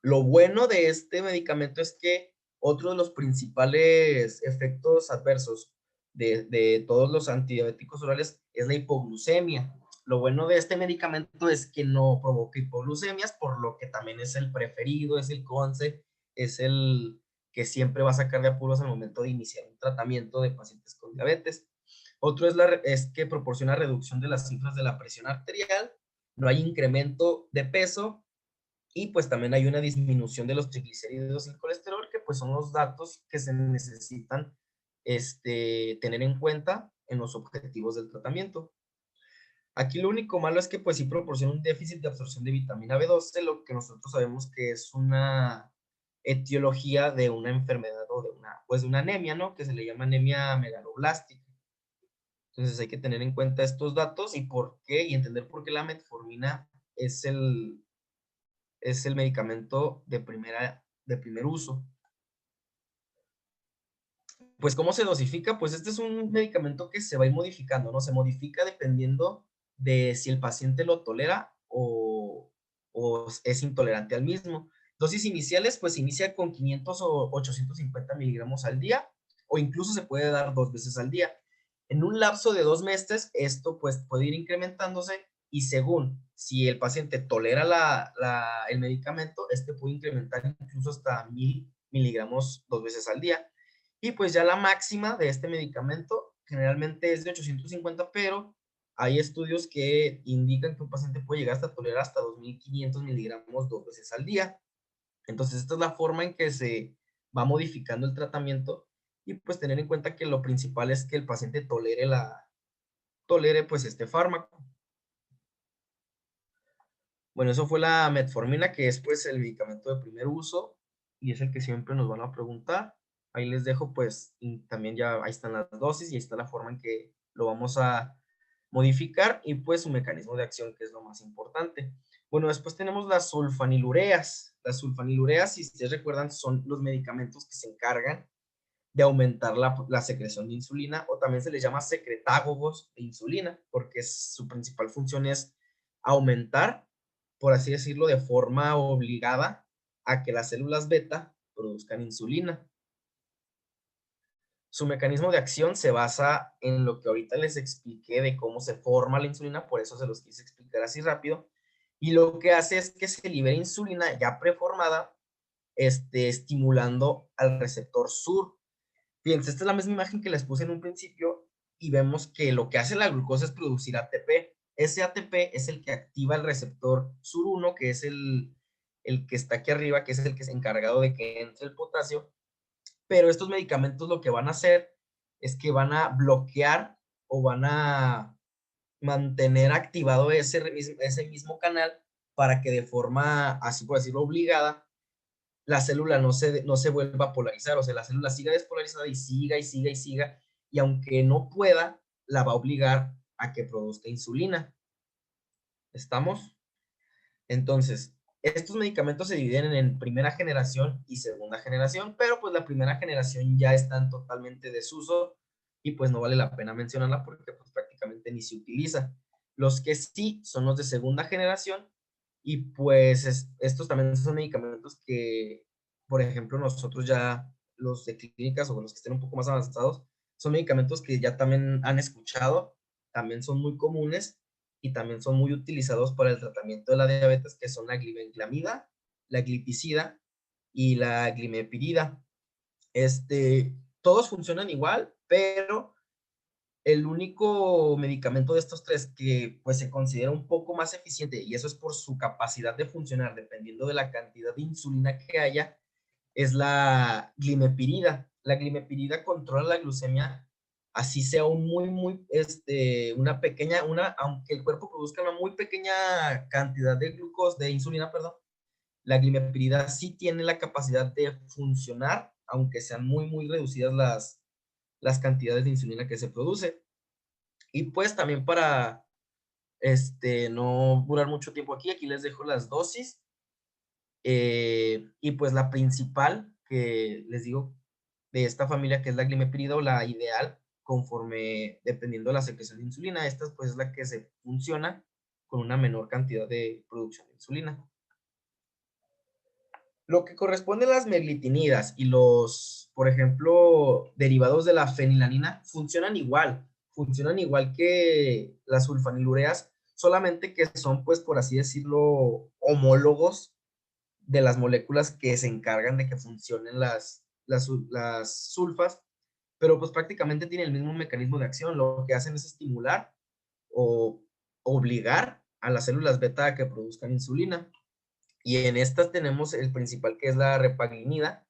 Lo bueno de este medicamento es que otro de los principales efectos adversos de todos los antidiabéticos orales es la hipoglucemia. Lo bueno de este medicamento es que no provoca hipoglucemias, por lo que también es el preferido, es el CONCE, es el que siempre va a sacar de apuros al momento de iniciar un tratamiento de pacientes con diabetes. Otro es que proporciona reducción de las cifras de la presión arterial, no hay incremento de peso y pues también hay una disminución de los triglicéridos y el colesterol, que pues son los datos que se necesitan tener en cuenta en los objetivos del tratamiento. Aquí lo único malo es que pues sí proporciona un déficit de absorción de vitamina B12, lo que nosotros sabemos que es una etiología de una enfermedad o de una anemia, ¿no? Que se le llama anemia megaloblástica. Entonces hay que tener en cuenta estos datos y por qué, y entender por qué la metformina es el medicamento de primer uso. Pues, ¿cómo se dosifica? Pues este es un medicamento que se va a ir modificando, ¿no? Se modifica dependiendo de si el paciente lo tolera o es intolerante al mismo. Dosis iniciales, pues inicia con 500 o 850 miligramos al día, o incluso se puede dar 2 veces al día. En un lapso de 2 meses, esto pues puede ir incrementándose y según si el paciente tolera el medicamento, puede incrementar incluso hasta 1000 miligramos 2 veces al día. Y pues ya la máxima de este medicamento generalmente es de 850, pero hay estudios que indican que un paciente puede llegar hasta tolerar hasta 2500 miligramos 2 veces al día. Entonces esta es la forma en que se va modificando el tratamiento y pues tener en cuenta que lo principal es que el paciente tolere pues este fármaco. Bueno, eso fue la metformina, que es pues el medicamento de primer uso y es el que siempre nos van a preguntar. Ahí les dejo pues también ya ahí están las dosis y ahí está la forma en que lo vamos a modificar y pues su mecanismo de acción, que es lo más importante. Bueno, después tenemos las sulfanilureas. Las sulfanilureas, si ustedes recuerdan, son los medicamentos que se encargan de aumentar la secreción de insulina, o también se les llama secretágogos de insulina, porque su principal función es aumentar, por así decirlo, de forma obligada a que las células beta produzcan insulina. Su mecanismo de acción se basa en lo que ahorita les expliqué de cómo se forma la insulina, por eso se los quise explicar así rápido, y lo que hace es que se libera insulina ya preformada, estimulando al receptor SUR. Fíjense, esta es la misma imagen que les puse en un principio y vemos que lo que hace la glucosa es producir ATP. Ese ATP es el que activa el receptor SUR1, que es el que está aquí arriba, que es el que es encargado de que entre el potasio. Pero estos medicamentos lo que van a hacer es que van a bloquear o van a mantener activado ese mismo canal para que de forma, así por decirlo, obligada, la célula no se vuelva a polarizar, o sea, la célula siga despolarizada y siga y siga y siga, y aunque no pueda, la va a obligar a que produzca insulina. ¿Estamos? Entonces, estos medicamentos se dividen en primera generación y segunda generación, pero pues la primera generación ya está en totalmente desuso y pues no vale la pena mencionarla porque pues prácticamente ni se utiliza. Los que sí son los de segunda generación y pues estos también son medicamentos que, por ejemplo, nosotros ya, los de clínicas o los que estén un poco más avanzados, son medicamentos que ya también han escuchado, también son muy comunes y también son muy utilizados para el tratamiento de la diabetes, que son la glibenclamida, la glipizida y la glimepirida. Todos funcionan igual, pero el único medicamento de estos tres que pues se considera un poco más eficiente, y eso es por su capacidad de funcionar dependiendo de la cantidad de insulina que haya, es la glimepirida. La glimepirida controla la glucemia, así sea aunque el cuerpo produzca una muy pequeña cantidad de de insulina, perdón, la glimepirida sí tiene la capacidad de funcionar, aunque sean muy reducidas las cantidades de insulina que se produce. Y pues también para no durar mucho tiempo aquí les dejo las dosis. Y pues la principal que les digo de esta familia, que es la glimepirida, o la ideal, dependiendo de la secreción de insulina, esta pues es la que se funciona con una menor cantidad de producción de insulina. Lo que corresponde a las meglitinidas y los, por ejemplo, derivados de la fenilanina funcionan igual que las sulfanilureas, solamente que son, pues, por así decirlo, homólogos de las moléculas que se encargan de que funcionen las sulfas, pero pues prácticamente tienen el mismo mecanismo de acción. Lo que hacen es estimular o obligar a las células beta a que produzcan insulina. Y en estas tenemos el principal, que es la repaglinida,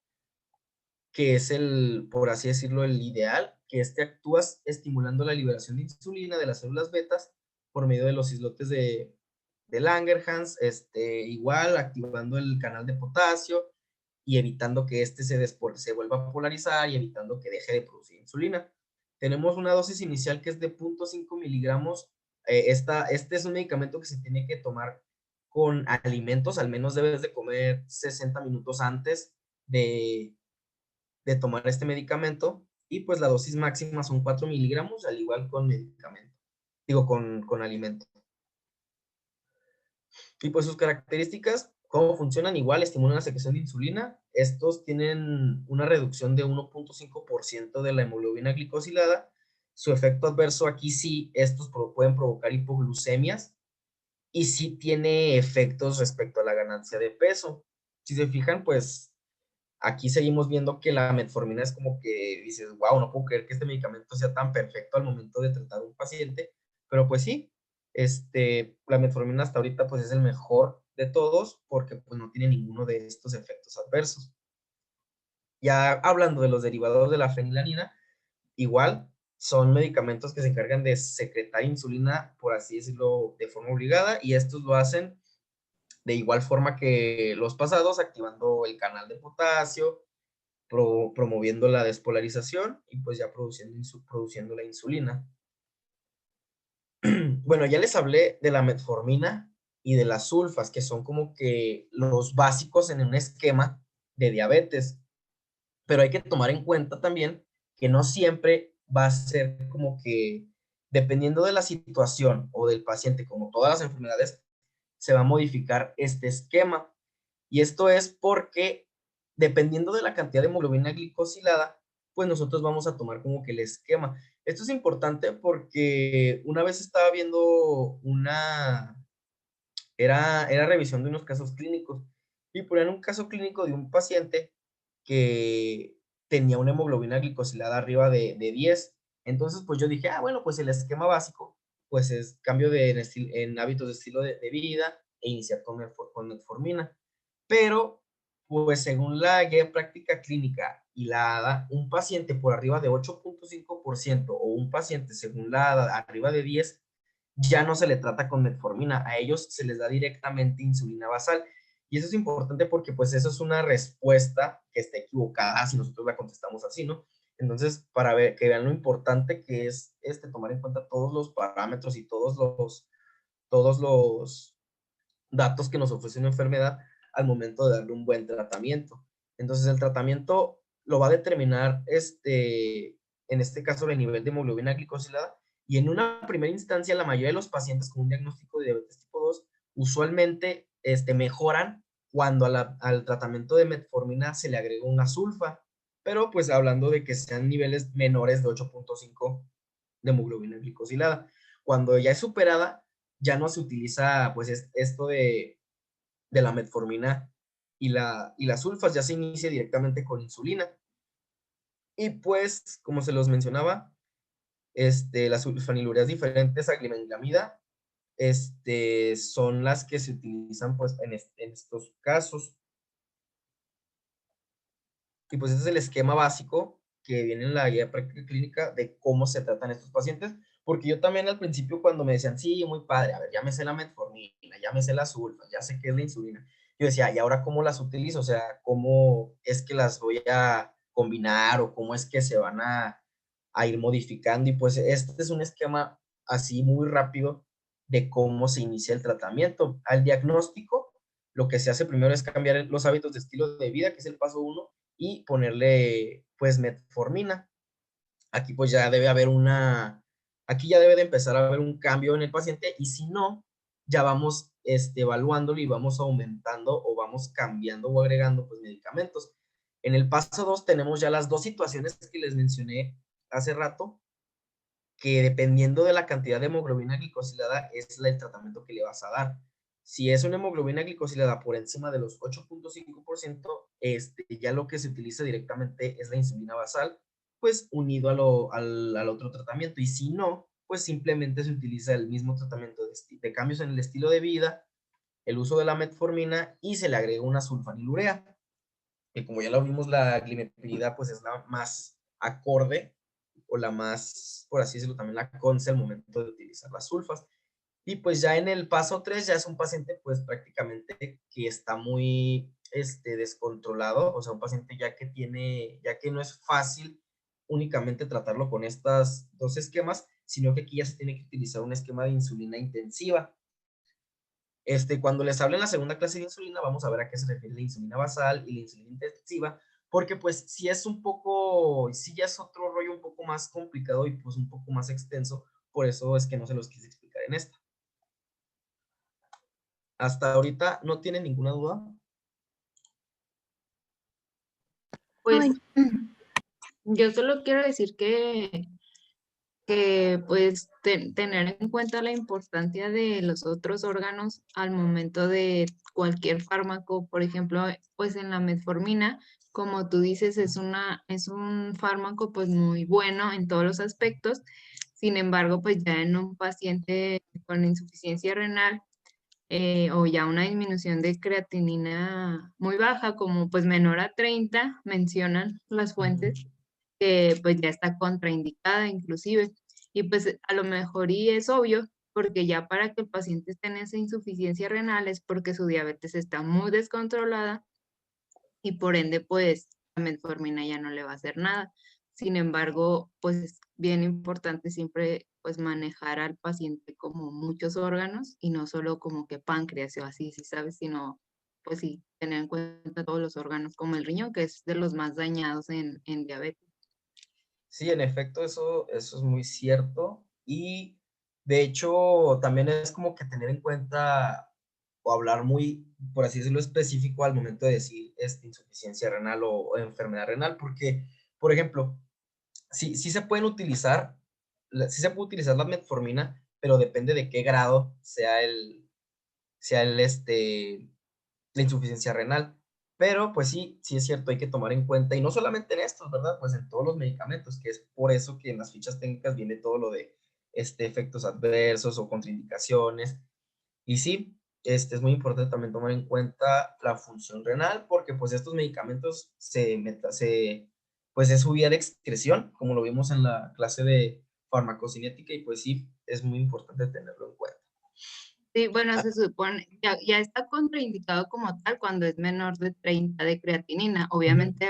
que es el, por así decirlo, el ideal, que actúa estimulando la liberación de insulina de las células betas por medio de los islotes de Langerhans, igual activando el canal de potasio y evitando que se vuelva a polarizar y evitando que deje de producir insulina. Tenemos una dosis inicial que es de 0.5 miligramos. Este es un medicamento que se tiene que tomar con alimentos, al menos debes de comer 60 minutos antes de tomar este medicamento, y pues la dosis máxima son 4 miligramos, al igual con medicamento, con alimento. Y pues sus características, cómo funcionan, igual estimulan la secreción de insulina. Estos tienen una reducción de 1.5% de la hemoglobina glicosilada. Su efecto adverso aquí sí, estos pueden provocar hipoglucemias, y sí tiene efectos respecto a la ganancia de peso. Si se fijan, pues aquí seguimos viendo que la metformina es como que dices, wow, no puedo creer que este medicamento sea tan perfecto al momento de tratar a un paciente, pero pues sí, la metformina hasta ahorita pues es el mejor de todos, porque pues no tiene ninguno de estos efectos adversos. Ya hablando de los derivados de la fenilanina, igual son medicamentos que se encargan de secretar insulina, por así decirlo, de forma obligada, y estos lo hacen de igual forma que los pasados, activando el canal de potasio, promoviendo la despolarización y pues ya produciendo la insulina. Bueno, ya les hablé de la metformina y de las sulfas, que son como que los básicos en un esquema de diabetes, pero hay que tomar en cuenta también que no siempre va a ser como que, dependiendo de la situación o del paciente, como todas las enfermedades, se va a modificar este esquema. Y esto es porque, dependiendo de la cantidad de hemoglobina glicosilada, pues nosotros vamos a tomar como que el esquema. Esto es importante porque una vez estaba viendo era revisión de unos casos clínicos, y ponían un caso clínico de un paciente que tenía una hemoglobina glicosilada arriba de 10. Entonces, pues yo dije, bueno, pues el esquema básico, pues es cambio en hábitos de estilo de vida e iniciar con metformina. Pero, pues según la guía práctica clínica y la ADA, un paciente por arriba de 8.5% o un paciente según la ADA arriba de 10, ya no se le trata con metformina, a ellos se les da directamente insulina basal. Y eso es importante porque pues eso es una respuesta que está equivocada si nosotros la contestamos así, ¿no? Entonces, para que vean lo importante que es tomar en cuenta todos los parámetros y todos los datos que nos ofrece una enfermedad al momento de darle un buen tratamiento. Entonces, el tratamiento lo va a determinar, en este caso, el nivel de hemoglobina glicosilada, y en una primera instancia, la mayoría de los pacientes con un diagnóstico de diabetes tipo 2 usualmente mejoran cuando al tratamiento de metformina se le agrega una sulfa, pero pues hablando de que sean niveles menores de 8.5 de hemoglobina glicosilada. Cuando ya es superada, ya no se utiliza pues esto de la metformina y las sulfas, ya se inicia directamente con insulina. Y pues, como se los mencionaba, las sulfanilureas diferentes a glibenclamida, son las que se utilizan pues en estos casos. Y pues ese es el esquema básico que viene en la guía práctica clínica de cómo se tratan estos pacientes, porque yo también al principio cuando me decían, sí, muy padre, a ver, ya me sé la metformina, ya me sé las sulfas, ya sé qué es la insulina, yo decía, ¿y ahora cómo las utilizo? O sea, ¿cómo es que las voy a combinar o cómo es que se van a ir modificando? Y pues este es un esquema así muy rápido de cómo se inicia el tratamiento. Al diagnóstico, lo que se hace primero es cambiar los hábitos de estilo de vida, que es el paso 1, y ponerle pues metformina. Aquí pues ya debe haber aquí ya debe de empezar a haber un cambio en el paciente, y si no, ya vamos evaluándolo y vamos aumentando o vamos cambiando o agregando pues medicamentos. En el paso 2 tenemos ya las dos situaciones que les mencioné hace rato, que dependiendo de la cantidad de hemoglobina glicosilada es el tratamiento que le vas a dar. Si es una hemoglobina glicosilada por encima de los 8.5%, ya lo que se utiliza directamente es la insulina basal, pues unido al otro tratamiento. Y si no, pues simplemente se utiliza el mismo tratamiento de cambios en el estilo de vida, el uso de la metformina y se le agrega una sulfanilurea, que como ya lo vimos, la glimepirida pues es la más acorde o la más, por así decirlo, también la conce al momento de utilizar las sulfas. Y pues ya en el paso 3 ya es un paciente pues prácticamente que está muy descontrolado, o sea, un paciente ya que no es fácil únicamente tratarlo con estas dos esquemas, sino que aquí ya se tiene que utilizar un esquema de insulina intensiva. Cuando les hable en la segunda clase de insulina, vamos a ver a qué se refiere la insulina basal y la insulina intensiva, porque pues sí ya es otro rollo un poco más complicado y pues un poco más extenso, por eso es que no se los quise explicar en esta. Hasta ahorita no tienen ninguna duda. Pues yo solo quiero decir que pues tener en cuenta la importancia de los otros órganos al momento de cualquier fármaco, por ejemplo, pues en la metformina, como tú dices, es un fármaco pues muy bueno en todos los aspectos. Sin embargo, pues ya en un paciente con insuficiencia renal, o ya una disminución de creatinina muy baja, como pues menor a 30, mencionan las fuentes, que pues ya está contraindicada inclusive. Y pues a lo mejor y es obvio, porque ya para que el paciente esté en esa insuficiencia renal es porque su diabetes está muy descontrolada y por ende pues la metformina ya no le va a hacer nada. Sin embargo, pues es bien importante siempre pues manejar al paciente como muchos órganos y no solo como que páncreas o así, si sabes, sino pues sí, tener en cuenta todos los órganos como el riñón, que es de los más dañados en diabetes. Sí, en efecto, eso es muy cierto. Y de hecho, también es como que tener en cuenta o hablar muy, por así decirlo, específico al momento de decir insuficiencia renal o enfermedad renal, porque, por ejemplo, sí se pueden utilizar, sí se puede utilizar la metformina, pero depende de qué grado sea la insuficiencia renal. Pero pues sí es cierto, hay que tomar en cuenta, y no solamente en estos, ¿verdad? Pues en todos los medicamentos, que es por eso que en las fichas técnicas viene todo lo de efectos adversos o contraindicaciones. Y sí, es muy importante también tomar en cuenta la función renal, porque pues estos medicamentos pues es su vía de excreción, como lo vimos en la clase de farmacocinética, y pues sí, es muy importante tenerlo en cuenta. Sí, bueno, se supone, ya está contraindicado como tal cuando es menor de 30 de creatinina. Obviamente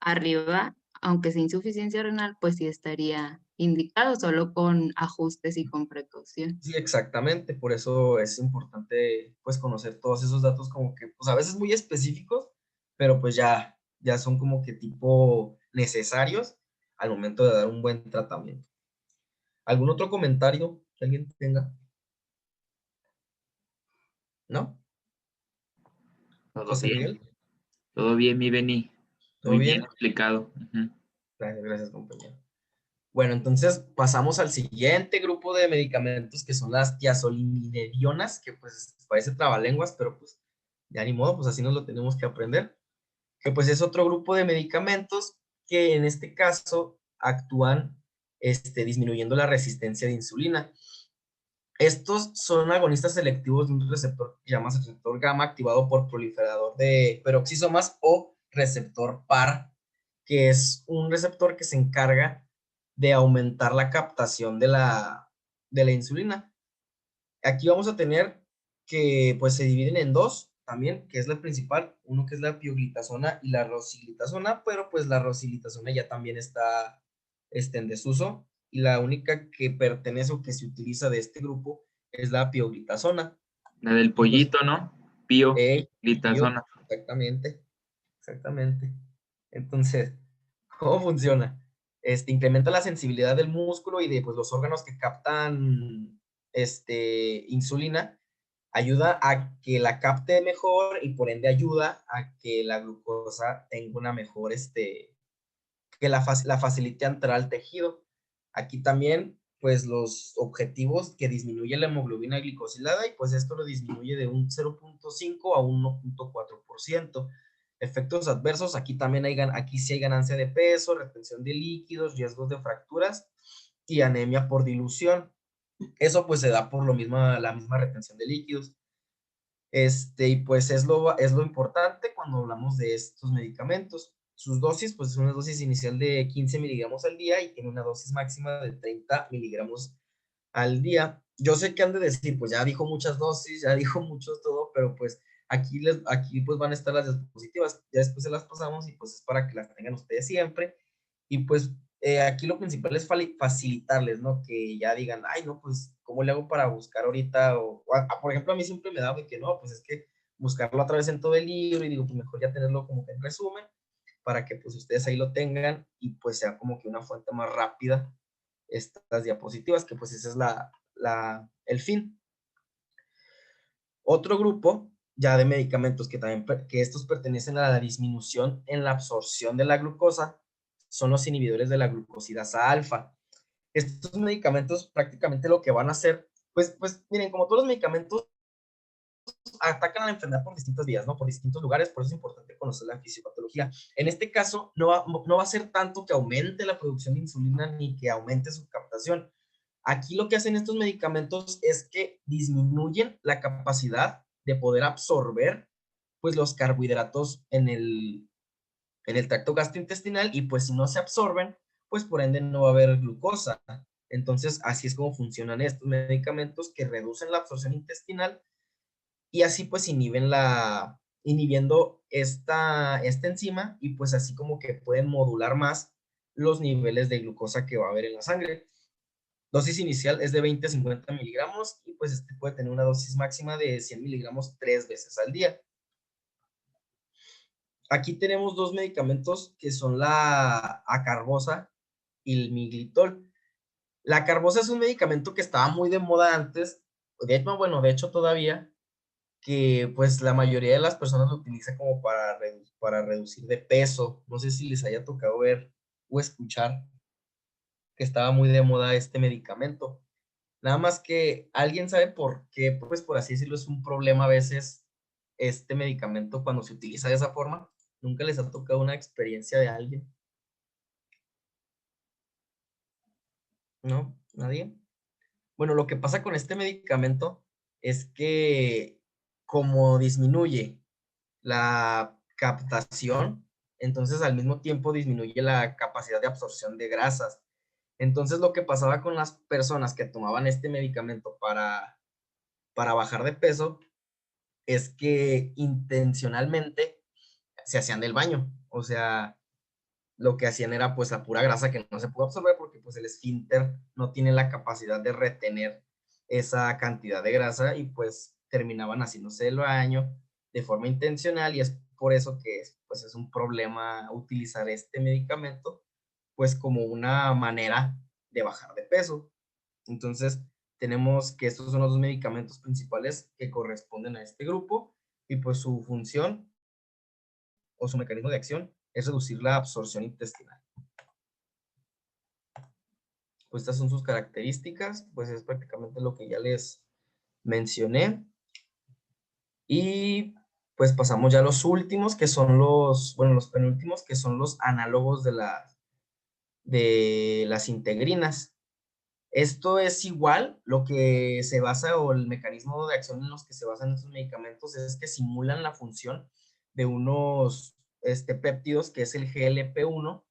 arriba, aunque sea insuficiencia renal, pues sí estaría indicado solo con ajustes y con precaución. Sí, exactamente, por eso es importante pues conocer todos esos datos como que pues a veces muy específicos, pero pues ya son como que tipo necesarios al momento de dar un buen tratamiento. ¿Algún otro comentario que alguien tenga? ¿No? Todo José bien. Miguel. Todo bien, mi Beni. ¿Todo Muy bien? bien explicado. Ujú. Gracias, compañero. Bueno, entonces pasamos al siguiente grupo de medicamentos, que son las tiazolinidionas, que pues parece trabalenguas, pero pues ya ni modo, pues así nos lo tenemos que aprender. Que pues es otro grupo de medicamentos que en este caso actúan disminuyendo la resistencia de insulina. Estos son agonistas selectivos de un receptor que se llama receptor gamma, activado por proliferador de peroxisomas, o receptor PAR, que es un receptor que se encarga de aumentar la captación de la insulina. Aquí vamos a tener que pues se dividen en dos también, que es la principal, uno que es la pioglitazona y la rosiglitazona, pero pues la rosiglitazona ya también está en desuso, y la única que pertenece o que se utiliza de este grupo es la pioglitazona. La del pollito, ¿no? Pío, glitazona. Exactamente. Entonces, ¿cómo funciona? Incrementa la sensibilidad del músculo y de pues, los órganos que captan insulina, ayuda a que la capte mejor y por ende ayuda a que la glucosa tenga una mejor, que la facilite entrar al tejido. Aquí también, pues los objetivos que disminuye la hemoglobina glicosilada y pues esto lo disminuye de un 0.5 a 1.4%. Efectos adversos, aquí también aquí sí hay ganancia de peso, retención de líquidos, riesgos de fracturas y anemia por dilución. Eso pues se da por la misma retención de líquidos. Y pues es lo importante cuando hablamos de estos medicamentos. Sus dosis, pues es una dosis inicial de 15 miligramos al día y tiene una dosis máxima de 30 miligramos al día. Yo sé que han de decir, pues ya dijo muchas dosis, ya dijo mucho todo, pero pues aquí pues van a estar las diapositivas, ya después se las pasamos y pues es para que las tengan ustedes siempre. Y pues aquí lo principal es facilitarles, ¿no? Que ya digan, ay, no, pues, ¿cómo le hago para buscar ahorita? Por ejemplo, a mí siempre me da de que no, pues es que buscarlo otra vez en todo el libro y digo, pues mejor ya tenerlo como que en resumen para que pues ustedes ahí lo tengan y pues sea como que una fuente más rápida estas diapositivas, que pues ese es el fin. Otro grupo ya de medicamentos que estos pertenecen a la disminución en la absorción de la glucosa son los inhibidores de la glucosidasa alfa. Estos medicamentos prácticamente lo que van a hacer, pues miren, como todos los medicamentos atacan a la enfermedad por distintas vías, ¿no? Por distintos lugares, por eso es importante conocer la fisiopatología. En este caso, no va a ser tanto que aumente la producción de insulina ni que aumente su captación. Aquí lo que hacen estos medicamentos es que disminuyen la capacidad de poder absorber, pues, los carbohidratos en el tracto gastrointestinal y pues si no se absorben, pues por ende no va a haber glucosa. Entonces, así es como funcionan estos medicamentos que reducen la absorción intestinal y así pues inhibiendo esta enzima y pues así como que pueden modular más los niveles de glucosa que va a haber en la sangre. Dosis inicial es de 20 a 50 miligramos y pues puede tener una dosis máxima de 100 miligramos 3 veces al día. Aquí tenemos dos medicamentos que son la acarbosa y el miglitol. La acarbosa es un medicamento que estaba muy de moda antes, de hecho todavía, que pues la mayoría de las personas lo utiliza como para reducir de peso. No sé si les haya tocado ver o escuchar que estaba muy de moda este medicamento. Nada más que alguien sabe por qué, pues por así decirlo, es un problema a veces este medicamento cuando se utiliza de esa forma. ¿Nunca les ha tocado una experiencia de alguien? ¿No? ¿Nadie? Bueno, lo que pasa con este medicamento es que como disminuye la captación, entonces al mismo tiempo disminuye la capacidad de absorción de grasas. Entonces lo que pasaba con las personas que tomaban este medicamento para bajar de peso es que intencionalmente se hacían del baño. O sea, lo que hacían era pues la pura grasa que no se pudo absorber porque pues el esfínter no tiene la capacidad de retener esa cantidad de grasa y pues terminaban haciéndose del baño de forma intencional y es por eso que pues es un problema utilizar este medicamento pues como una manera de bajar de peso. Entonces tenemos que estos son los dos medicamentos principales que corresponden a este grupo y pues su función o su mecanismo de acción es reducir la absorción intestinal. Pues estas son sus características, pues es prácticamente lo que ya les mencioné. Y pues pasamos ya a los últimos, que son los penúltimos, que son los análogos de las integrinas. Esto es igual, lo que se basa o el mecanismo de acción en los que se basan estos medicamentos es que simulan la función de unos péptidos, que es el GLP-1,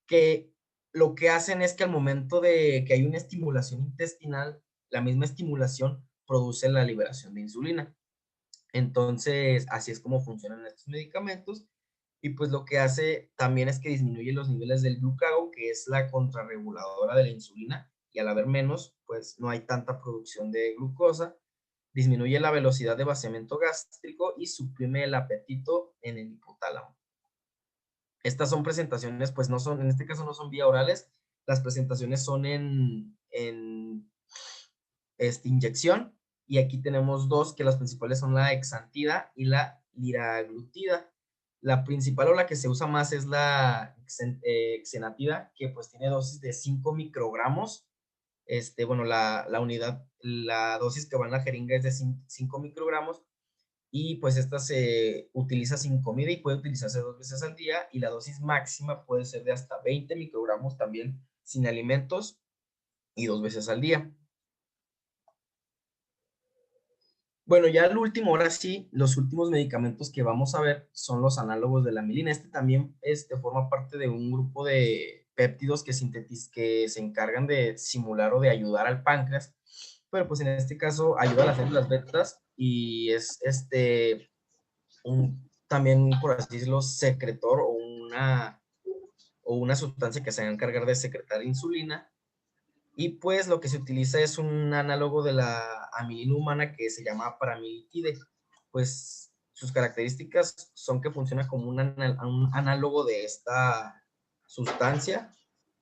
que lo que hacen es que al momento de que hay una estimulación intestinal, la misma estimulación produce la liberación de insulina. Entonces, así es como funcionan estos medicamentos. Y pues lo que hace también es que disminuye los niveles del glucagon, que es la contrarreguladora de la insulina, y al haber menos, pues no hay tanta producción de glucosa. Disminuye la velocidad de vaciamiento gástrico y suprime el apetito en el hipotálamo. Estas son presentaciones, pues no son, en este caso no son vía orales, las presentaciones son en inyección Y aquí tenemos dos, que las principales son la hexantida y la liraglutida. La principal o la que se usa más es la xenatida, que pues tiene dosis de 5 microgramos. Bueno, la dosis que va en la jeringa es de 5 microgramos, y pues esta se utiliza sin comida y puede utilizarse 2 veces al día, y la dosis máxima puede ser de hasta 20 microgramos también sin alimentos y 2 veces al día. Bueno, ya el último, ahora sí, los últimos medicamentos que vamos a ver son los análogos de la mielina. También forma parte de un grupo de péptidos que se encargan de simular o de ayudar al páncreas, pero pues en este caso ayuda a las células betas, y es también, por así decirlo, secretor o una sustancia que se va a encargar de secretar insulina. Y pues lo que se utiliza es un análogo de la amilina humana que se llama paramilitide. Pues sus características son que funciona como un análogo de esta sustancia,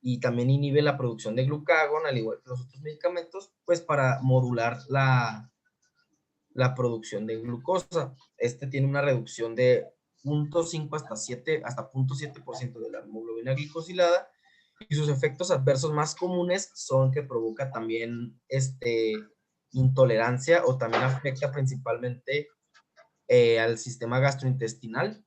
y también inhibe la producción de glucagón, al igual que los otros medicamentos, pues para modular la producción de glucosa. Tiene una reducción de 0.5 hasta 0.7% de la hemoglobina glicosilada, y sus efectos adversos más comunes son que provoca también intolerancia, o también afecta principalmente al sistema gastrointestinal.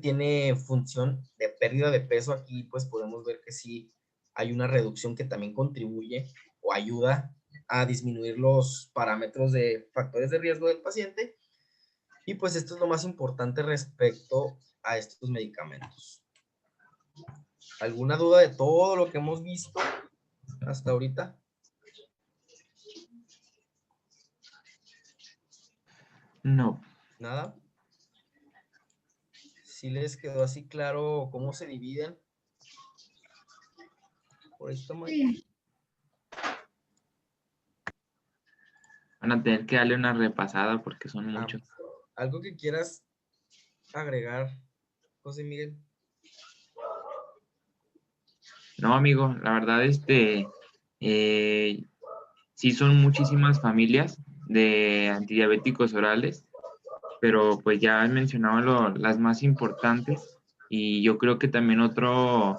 Tiene función de pérdida de peso. Aquí pues podemos ver que sí hay una reducción que también contribuye o ayuda a disminuir los parámetros de factores de riesgo del paciente. Y pues esto es lo más importante respecto a estos medicamentos. ¿Alguna duda de todo lo que hemos visto hasta ahorita? No. ¿Nada? ¿Sí les quedó así claro cómo se dividen? Por esto, Sí. Van a tener que darle una repasada porque son muchos. ¿Algo que quieras agregar, José Miguel? No, amigo, la verdad, sí son muchísimas familias de antidiabéticos orales, pero pues ya has mencionado las más importantes, y yo creo que también otro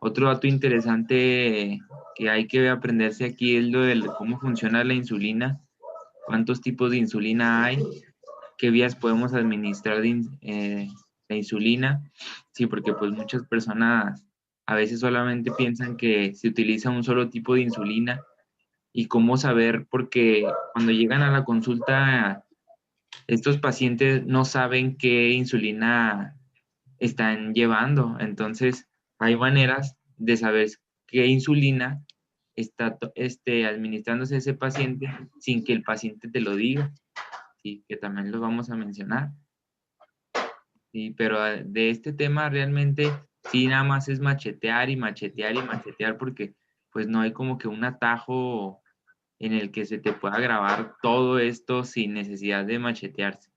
dato interesante que hay que aprenderse aquí es lo de cómo funciona la insulina, cuántos tipos de insulina hay, qué vías podemos administrar la insulina. Sí, porque pues muchas personas a veces solamente piensan que se utiliza un solo tipo de insulina, y cómo saber, porque cuando llegan a la consulta estos pacientes no saben qué insulina están llevando. Entonces hay maneras de saber qué insulina está administrándose ese paciente sin que el paciente te lo diga. Sí, que también lo vamos a mencionar. Sí, pero de este tema realmente sí, nada más es machetear y machetear y machetear, porque pues no hay como que un atajo en el que se te pueda grabar todo esto sin necesidad de machetearse.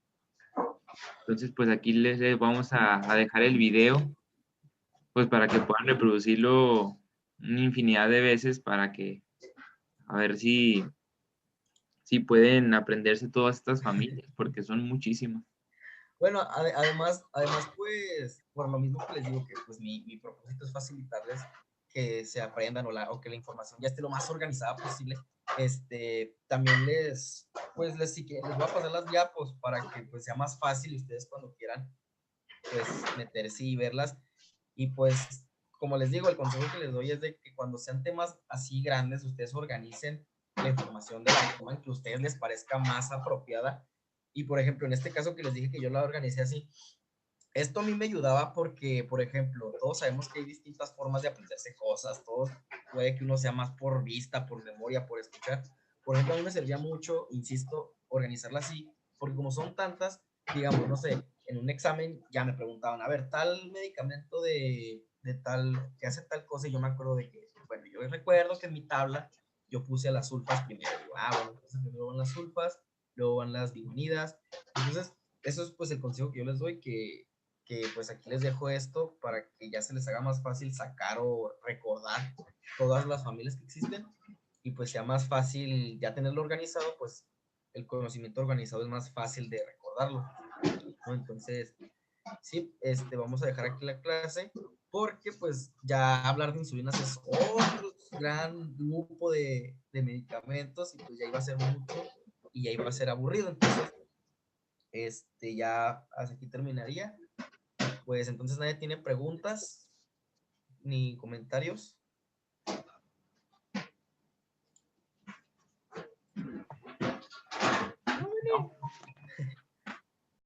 Entonces pues aquí les vamos a dejar el video, pues para que puedan reproducirlo una infinidad de veces, para que a ver si pueden aprenderse todas estas familias, porque son muchísimas. Bueno, además, pues, por lo mismo que les digo que pues mi propósito es facilitarles que se aprendan o que la información ya esté lo más organizada posible. También les voy a pasar las diapos para que pues sea más fácil, ustedes cuando quieran pues meterse y verlas. Y pues, como les digo, el consejo que les doy es de que cuando sean temas así grandes, ustedes organicen la información de la forma en que a ustedes les parezca más apropiada. Y por ejemplo, en este caso que les dije que yo la organicé así, esto a mí me ayudaba porque, por ejemplo, todos sabemos que hay distintas formas de aprenderse cosas, todos puede que uno sea más por vista, por memoria, por escuchar. Por ejemplo, a mí me servía mucho, insisto, organizarla así, porque como son tantas, digamos, no sé, en un examen ya me preguntaban, a ver, tal medicamento de tal, que hace tal cosa, y yo me acuerdo de que, bueno, yo recuerdo que en mi tabla yo puse a las sulfas primero, digo, bueno, entonces primero van las sulfas, luego van las bigonidas. Entonces, eso es pues el consejo que yo les doy, que pues aquí les dejo esto para que ya se les haga más fácil sacar o recordar todas las familias que existen. y pues sea más fácil ya tenerlo organizado, pues el conocimiento organizado es más fácil de recordarlo, ¿no? Entonces, sí, vamos a dejar aquí la clase porque pues ya hablar de insulinas es otro gran grupo de medicamentos y pues ya iba a ser mucho y ya iba a ser aburrido. Entonces, ya hasta aquí terminaría. Pues entonces nadie tiene preguntas ni comentarios. No,